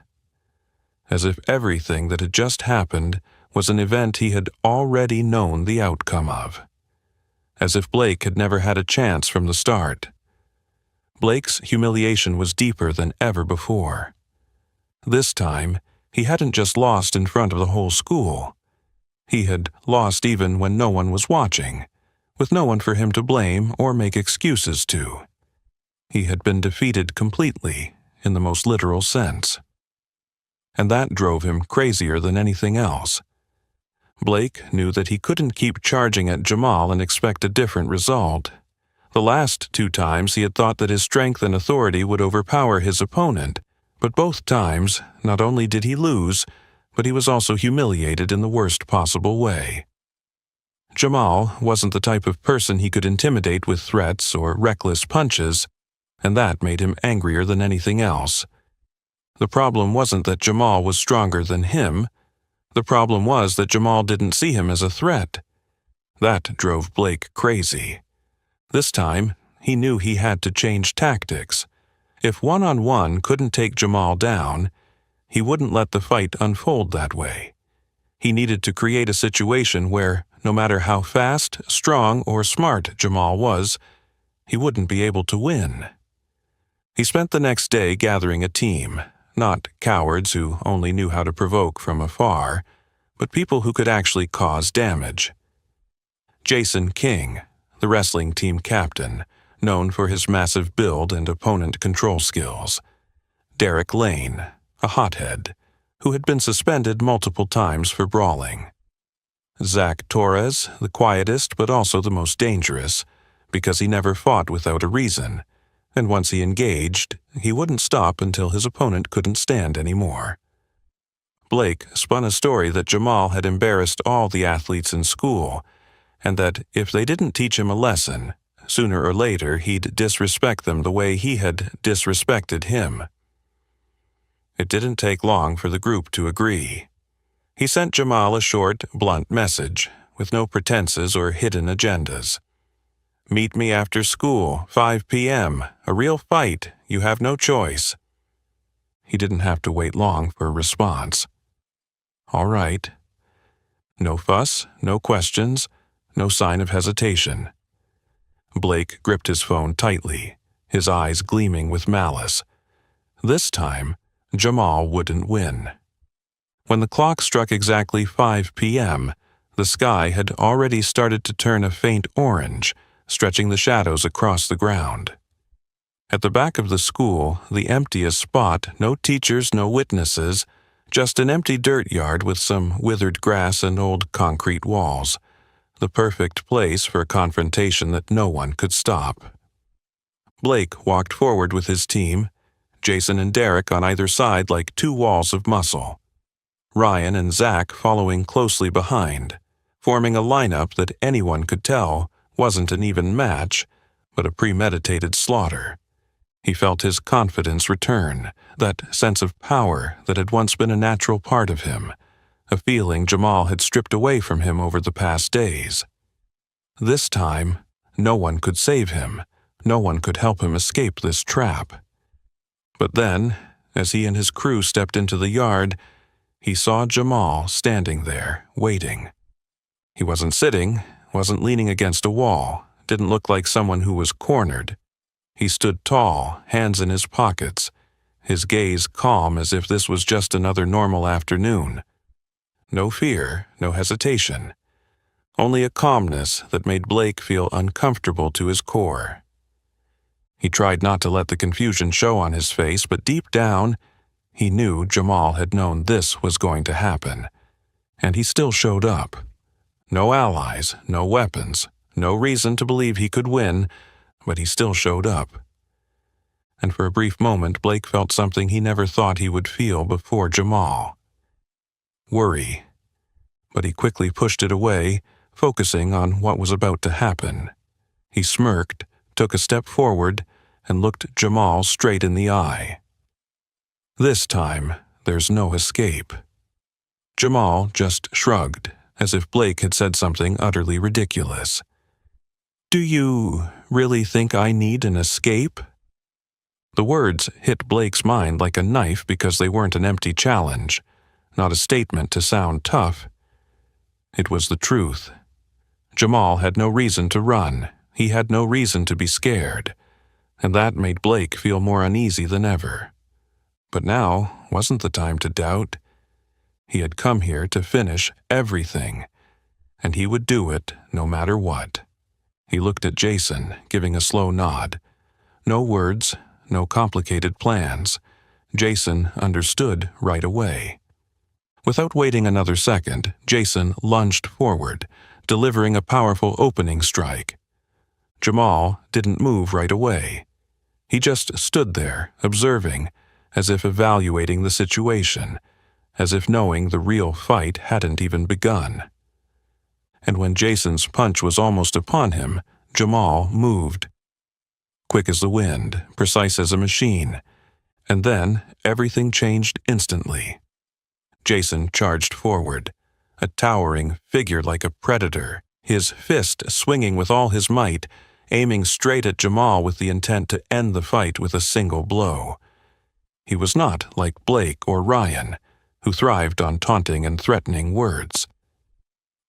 As if everything that had just happened was an event he had already known the outcome of. As if Blake had never had a chance from the start. Blake's humiliation was deeper than ever before. This time, he hadn't just lost in front of the whole school. He had lost even when no one was watching, with no one for him to blame or make excuses to. He had been defeated completely, in the most literal sense. And that drove him crazier than anything else. Blake knew that he couldn't keep charging at Jamal and expect a different result. The last 2 times he had thought that his strength and authority would overpower his opponent, but both times, not only did he lose, but he was also humiliated in the worst possible way. Jamal wasn't the type of person he could intimidate with threats or reckless punches, and that made him angrier than anything else. The problem wasn't that Jamal was stronger than him. The problem was that Jamal didn't see him as a threat. That drove Blake crazy. This time, he knew he had to change tactics. If one-on-one couldn't take Jamal down, he wouldn't let the fight unfold that way. He needed to create a situation where, no matter how fast, strong, or smart Jamal was, he wouldn't be able to win. He spent the next day gathering a team, not cowards who only knew how to provoke from afar, but people who could actually cause damage. Jason King, the wrestling team captain, known for his massive build and opponent control skills. Derek Lane, a hothead, who had been suspended multiple times for brawling. Zach Torres, the quietest but also the most dangerous, because he never fought without a reason, and once he engaged, he wouldn't stop until his opponent couldn't stand anymore. Blake spun a story that Jamal had embarrassed all the athletes in school, and that if they didn't teach him a lesson, sooner or later he'd disrespect them the way he had disrespected him. It didn't take long for the group to agree. He sent Jamal a short, blunt message, with no pretenses or hidden agendas. "Meet me after school, 5 p.m. A real fight. You have no choice." He didn't have to wait long for a response. "All right." No fuss, no questions, no sign of hesitation. Blake gripped his phone tightly, his eyes gleaming with malice. This time, Jamal wouldn't win. When the clock struck exactly 5 p.m., the sky had already started to turn a faint orange, stretching the shadows across the ground. At the back of the school, the emptiest spot, no teachers, no witnesses, just an empty dirt yard with some withered grass and old concrete walls. The perfect place for a confrontation that no one could stop. Blake walked forward with his team, Jason and Derek on either side like two walls of muscle. Ryan and Zach following closely behind, forming a lineup that anyone could tell wasn't an even match, but a premeditated slaughter. He felt his confidence return, that sense of power that had once been a natural part of him, a feeling Jamal had stripped away from him over the past days. This time, no one could save him, no one could help him escape this trap. But then, as he and his crew stepped into the yard, he saw Jamal standing there, waiting. He wasn't sitting, wasn't leaning against a wall, didn't look like someone who was cornered. He stood tall, hands in his pockets, his gaze calm as if this was just another normal afternoon. No fear, no hesitation. Only a calmness that made Blake feel uncomfortable to his core. He tried not to let the confusion show on his face, but deep down, he knew Jamal had known this was going to happen. And he still showed up. No allies, no weapons, no reason to believe he could win, but he still showed up. And for a brief moment, Blake felt something he never thought he would feel before Jamal. Worry. But he quickly pushed it away, focusing on what was about to happen. He smirked, took a step forward, and looked Jamal straight in the eye. This time, there's no escape. Jamal just shrugged, as if Blake had said something utterly ridiculous. "Do you really think I need an escape?" The words hit Blake's mind like a knife because they weren't an empty challenge, not a statement to sound tough. It was the truth. Jamal had no reason to run. He had no reason to be scared. And that made Blake feel more uneasy than ever. But now wasn't the time to doubt. He had come here to finish everything, and he would do it no matter what. He looked at Jason, giving a slow nod. No words, no complicated plans. Jason understood right away. Without waiting another second, Jason lunged forward, delivering a powerful opening strike. Jamal didn't move right away. He just stood there, observing, as if evaluating the situation, as if knowing the real fight hadn't even begun. And when Jason's punch was almost upon him, Jamal moved. Quick as the wind, precise as a machine. And then everything changed instantly. Jason charged forward, a towering figure like a predator, his fist swinging with all his might, aiming straight at Jamal with the intent to end the fight with a single blow. He was not like Blake or Ryan, who thrived on taunting and threatening words.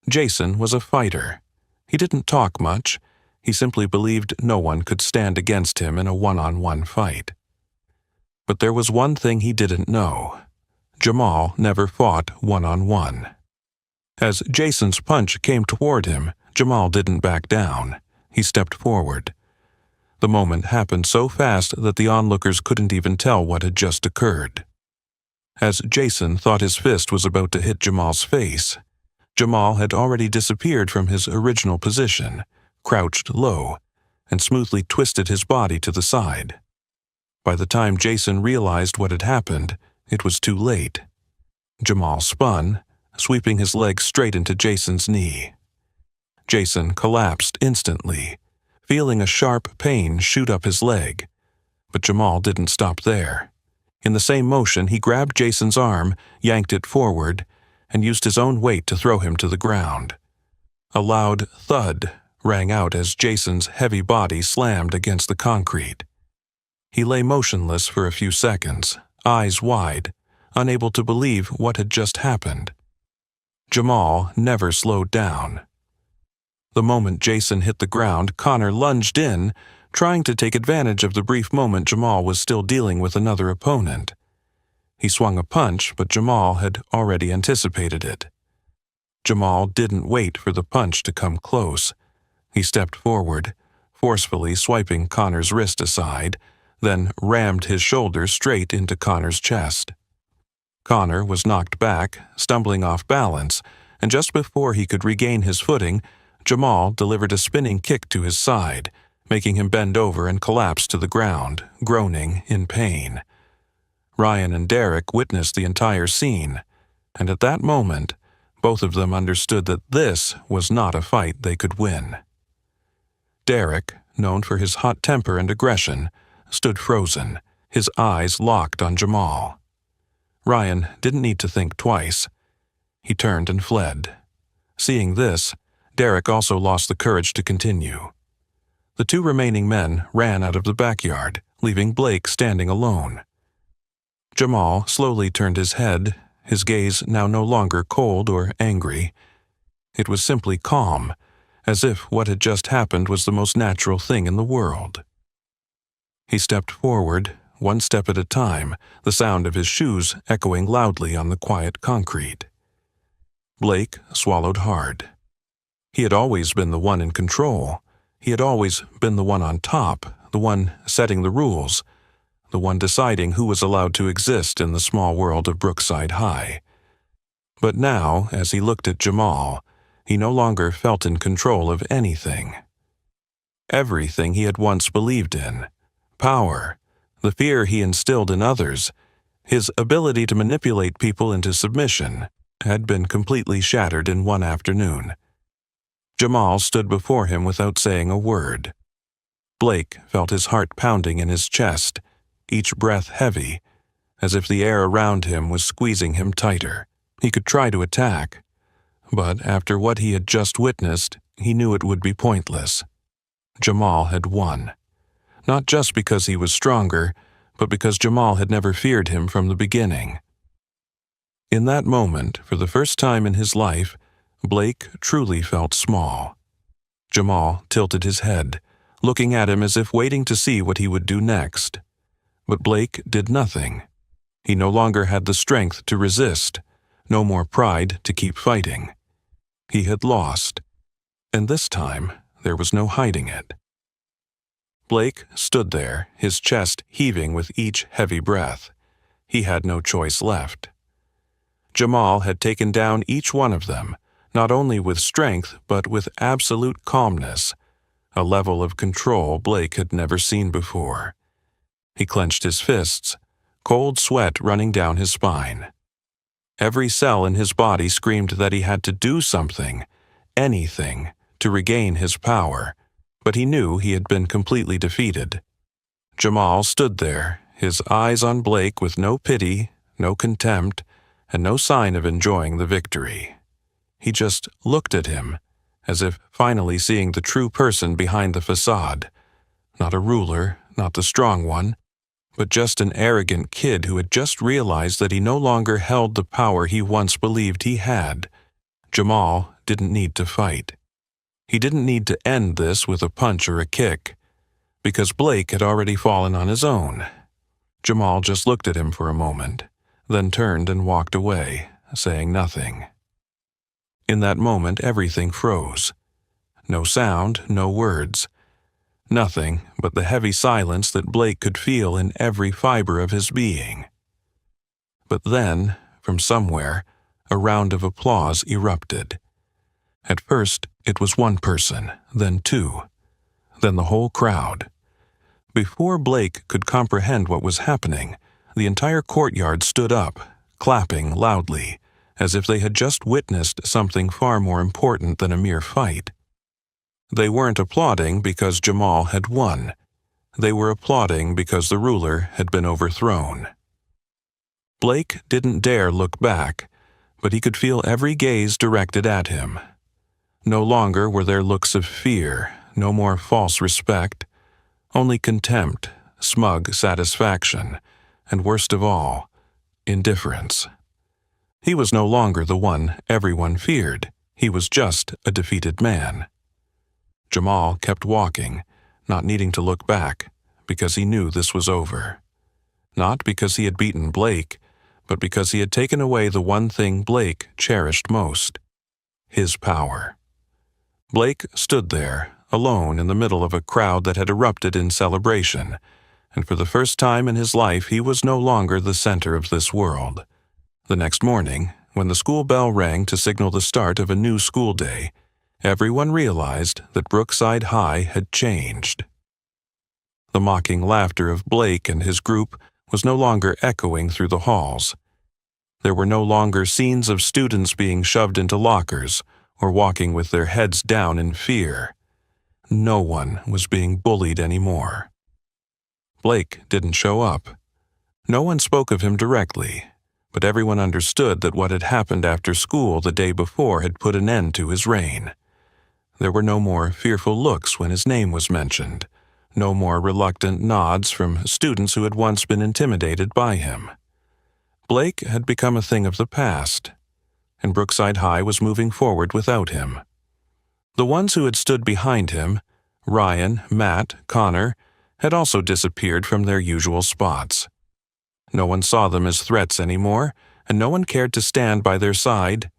Jason was a fighter. He didn't talk much. He simply believed no one could stand against him in a one-on-one fight. But there was one thing he didn't know. Jamal never fought one-on-one. As Jason's punch came toward him, Jamal didn't back down. He stepped forward. The moment happened so fast that the onlookers couldn't even tell what had just occurred. As Jason thought his fist was about to hit Jamal's face, Jamal had already disappeared from his original position, crouched low, and smoothly twisted his body to the side. By the time Jason realized what had happened, it was too late. Jamal spun, sweeping his leg straight into Jason's knee. Jason collapsed instantly, feeling a sharp pain shoot up his leg. But Jamal didn't stop there. In the same motion, he grabbed Jason's arm, yanked it forward, and used his own weight to throw him to the ground. A loud thud rang out as Jason's heavy body slammed against the concrete. He lay motionless for a few seconds, eyes wide, unable to believe what had just happened. Jamal never slowed down. The moment Jason hit the ground, Connor lunged in, trying to take advantage of the brief moment Jamal was still dealing with another opponent. He swung a punch, but Jamal had already anticipated it. Jamal didn't wait for the punch to come close. He stepped forward, forcefully swiping Connor's wrist aside, then rammed his shoulder straight into Connor's chest. Connor was knocked back, stumbling off balance, and just before he could regain his footing, Jamal delivered a spinning kick to his side, making him bend over and collapse to the ground, groaning in pain. Ryan and Derek witnessed the entire scene, and at that moment, both of them understood that this was not a fight they could win. Derek, known for his hot temper and aggression, stood frozen, his eyes locked on Jamal. Ryan didn't need to think twice. He turned and fled. Seeing this, Derek also lost the courage to continue. The two remaining men ran out of the backyard, leaving Blake standing alone. Jamal slowly turned his head, his gaze now no longer cold or angry. It was simply calm, as if what had just happened was the most natural thing in the world. He stepped forward, one step at a time, the sound of his shoes echoing loudly on the quiet concrete. Blake swallowed hard. He had always been the one in control. He had always been the one on top, the one setting the rules, the one deciding who was allowed to exist in the small world of Brookside High. But now, as he looked at Jamal, he no longer felt in control of anything. Everything he had once believed in, power, the fear he instilled in others, his ability to manipulate people into submission, had been completely shattered in one afternoon. Jamal stood before him without saying a word. Blake felt his heart pounding in his chest, each breath heavy, as if the air around him was squeezing him tighter. He could try to attack, but after what he had just witnessed, he knew it would be pointless. Jamal had won. Not just because he was stronger, but because Jamal had never feared him from the beginning. In that moment, for the first time in his life, Blake truly felt small. Jamal tilted his head, looking at him as if waiting to see what he would do next. But Blake did nothing. He no longer had the strength to resist, no more pride to keep fighting. He had lost, and this time there was no hiding it. Blake stood there, his chest heaving with each heavy breath. He had no choice left. Jamal had taken down each one of them, not only with strength but with absolute calmness, a level of control Blake had never seen before. He clenched his fists, cold sweat running down his spine. Every cell in his body screamed that he had to do something, anything, to regain his power, but he knew he had been completely defeated. Jamal stood there, his eyes on Blake with no pity, no contempt, and no sign of enjoying the victory. He just looked at him, as if finally seeing the true person behind the facade. Not a ruler, not the strong one, but just an arrogant kid who had just realized that he no longer held the power he once believed he had. Jamal didn't need to fight. He didn't need to end this with a punch or a kick, because Blake had already fallen on his own. Jamal just looked at him for a moment, then turned and walked away, saying nothing. In that moment, everything froze. No sound, no words. Nothing but the heavy silence that Blake could feel in every fiber of his being. But then, from somewhere, a round of applause erupted. At first, it was one person, then two, then the whole crowd. Before Blake could comprehend what was happening, the entire courtyard stood up, clapping loudly, as if they had just witnessed something far more important than a mere fight. They weren't applauding because Jamal had won. They were applauding because the ruler had been overthrown. Blake didn't dare look back, but he could feel every gaze directed at him. No longer were there looks of fear, no more false respect, only contempt, smug satisfaction, and worst of all, indifference. He was no longer the one everyone feared. He was just a defeated man. Jamal kept walking, not needing to look back, because he knew this was over. Not because he had beaten Blake, but because he had taken away the one thing Blake cherished most: his power. Blake stood there, alone in the middle of a crowd that had erupted in celebration, and for the first time in his life he was no longer the center of this world. The next morning, when the school bell rang to signal the start of a new school day, everyone realized that Brookside High had changed. The mocking laughter of Blake and his group was no longer echoing through the halls. There were no longer scenes of students being shoved into lockers or walking with their heads down in fear. No one was being bullied anymore. Blake didn't show up. No one spoke of him directly, but everyone understood that what had happened after school the day before had put an end to his reign. There were no more fearful looks when his name was mentioned, no more reluctant nods from students who had once been intimidated by him. Blake had become a thing of the past, and Brookside High was moving forward without him. The ones who had stood behind him, Ryan, Matt, Connor, had also disappeared from their usual spots. No one saw them as threats anymore, and no one cared to stand by their side.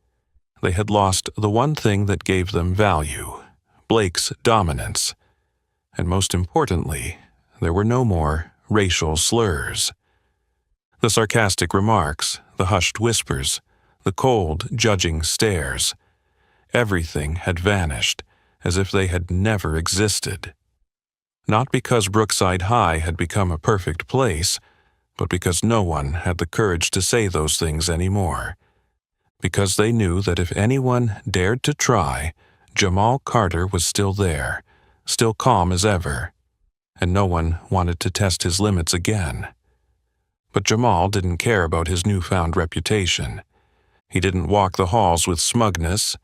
They had lost the one thing that gave them value: Blake's dominance. And most importantly, there were no more racial slurs. The sarcastic remarks, the hushed whispers, the cold, judging stares. Everything had vanished, as if they had never existed. Not because Brookside High had become a perfect place, but because no one had the courage to say those things anymore. Because they knew that if anyone dared to try, Jamal Carter was still there, still calm as ever, and no one wanted to test his limits again. But Jamal didn't care about his newfound reputation. He didn't walk the halls with smugness,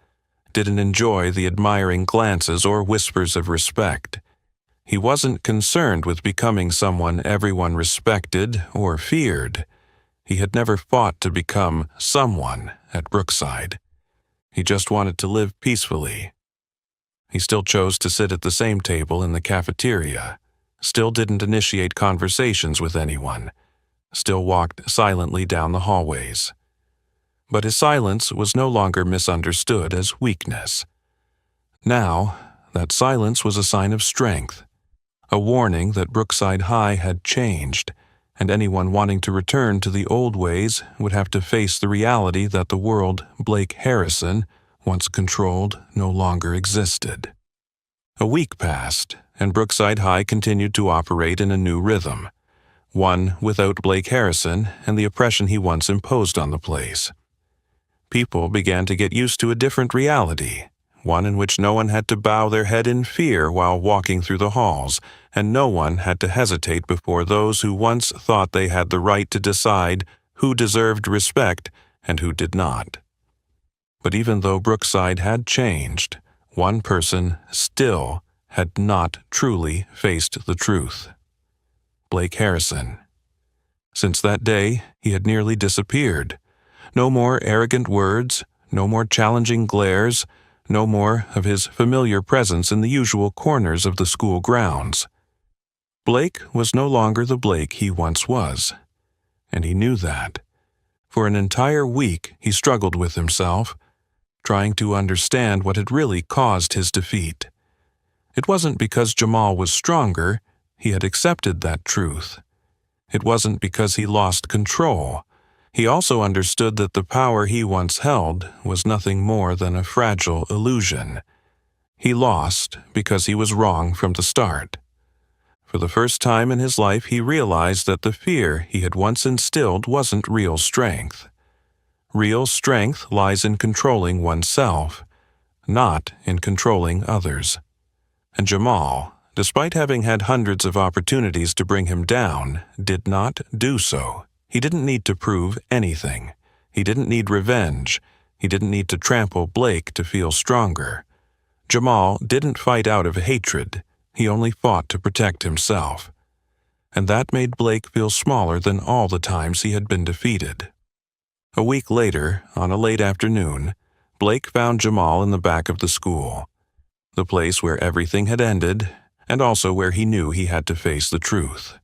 didn't enjoy the admiring glances or whispers of respect. He wasn't concerned with becoming someone everyone respected or feared. He had never fought to become someone at Brookside. He just wanted to live peacefully. He still chose to sit at the same table in the cafeteria, still didn't initiate conversations with anyone, still walked silently down the hallways. But his silence was no longer misunderstood as weakness. Now, that silence was a sign of strength, a warning that Brookside High had changed, and anyone wanting to return to the old ways would have to face the reality that the world Blake Harrison once controlled no longer existed. A week passed, and Brookside High continued to operate in a new rhythm, one without Blake Harrison and the oppression he once imposed on the place. People began to get used to a different reality, one in which no one had to bow their head in fear while walking through the halls, and no one had to hesitate before those who once thought they had the right to decide who deserved respect and who did not. But even though Brookside had changed, one person still had not truly faced the truth: Blake Harrison. Since that day, he had nearly disappeared. No more arrogant words, no more challenging glares, no more of his familiar presence in the usual corners of the school grounds. Blake was no longer the Blake he once was, and he knew that. For an entire week he struggled with himself, trying to understand what had really caused his defeat. It wasn't because Jamal was stronger, he had accepted that truth. It wasn't because he lost control. He also understood that the power he once held was nothing more than a fragile illusion. He lost because he was wrong from the start. For the first time in his life, he realized that the fear he had once instilled wasn't real strength. real strength lies in controlling oneself, not in controlling others. And Jamal, despite having had hundreds of opportunities to bring him down, did not do so. He didn't need to prove anything. He didn't need revenge. He didn't need to trample Blake to feel stronger. Jamal didn't fight out of hatred. He only fought to protect himself. And that made Blake feel smaller than all the times he had been defeated. A week later, on a late afternoon, Blake found Jamal in the back of the school, the place where everything had ended, and also where he knew he had to face the truth.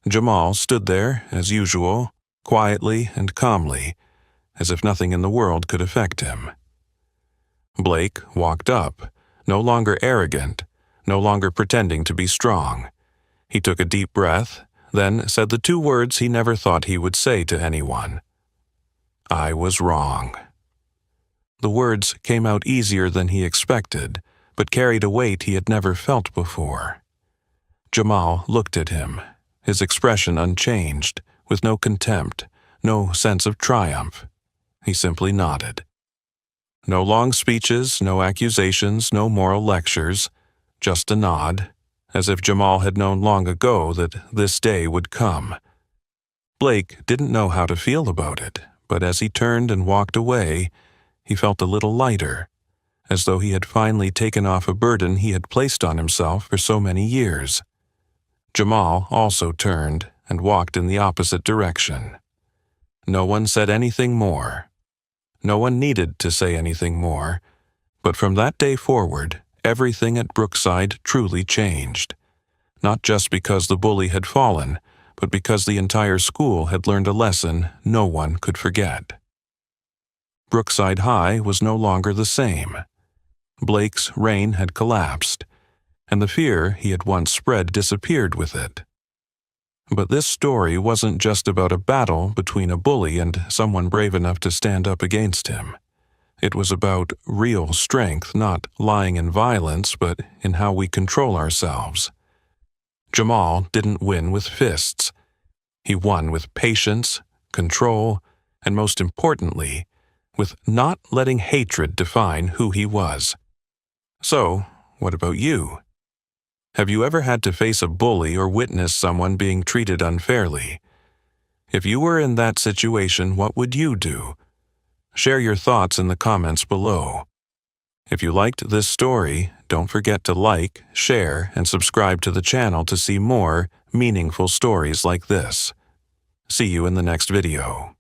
Jamal stood there, as usual, quietly and calmly, as if nothing in the world could affect him. Blake walked up, no longer arrogant, no longer pretending to be strong. He took a deep breath, then said the two words he never thought he would say to anyone. "I was wrong." The words came out easier than he expected, but carried a weight he had never felt before. Jamal looked at him, his expression unchanged, with no contempt, no sense of triumph. He simply nodded. No long speeches, no accusations, no moral lectures, just a nod, as if Jamal had known long ago that this day would come. Blake didn't know how to feel about it, but as he turned and walked away, he felt a little lighter, as though he had finally taken off a burden he had placed on himself for so many years. Jamal also turned and walked in the opposite direction. No one said anything more. No one needed to say anything more, but from that day forward, everything at Brookside truly changed. Not just because the bully had fallen, but because the entire school had learned a lesson no one could forget. Brookside High was no longer the same. Blake's reign had collapsed, and the fear he had once spread disappeared with it. But this story wasn't just about a battle between a bully and someone brave enough to stand up against him. It was about real strength, not lying in violence, but in how we control ourselves. Jamal didn't win with fists. He won with patience, control, and most importantly, with not letting hatred define who he was. So, what about you? Have you ever had to face a bully or witness someone being treated unfairly? If you were in that situation, what would you do? Share your thoughts in the comments below. If you liked this story, don't forget to like, share, and subscribe to the channel to see more meaningful stories like this. See you in the next video.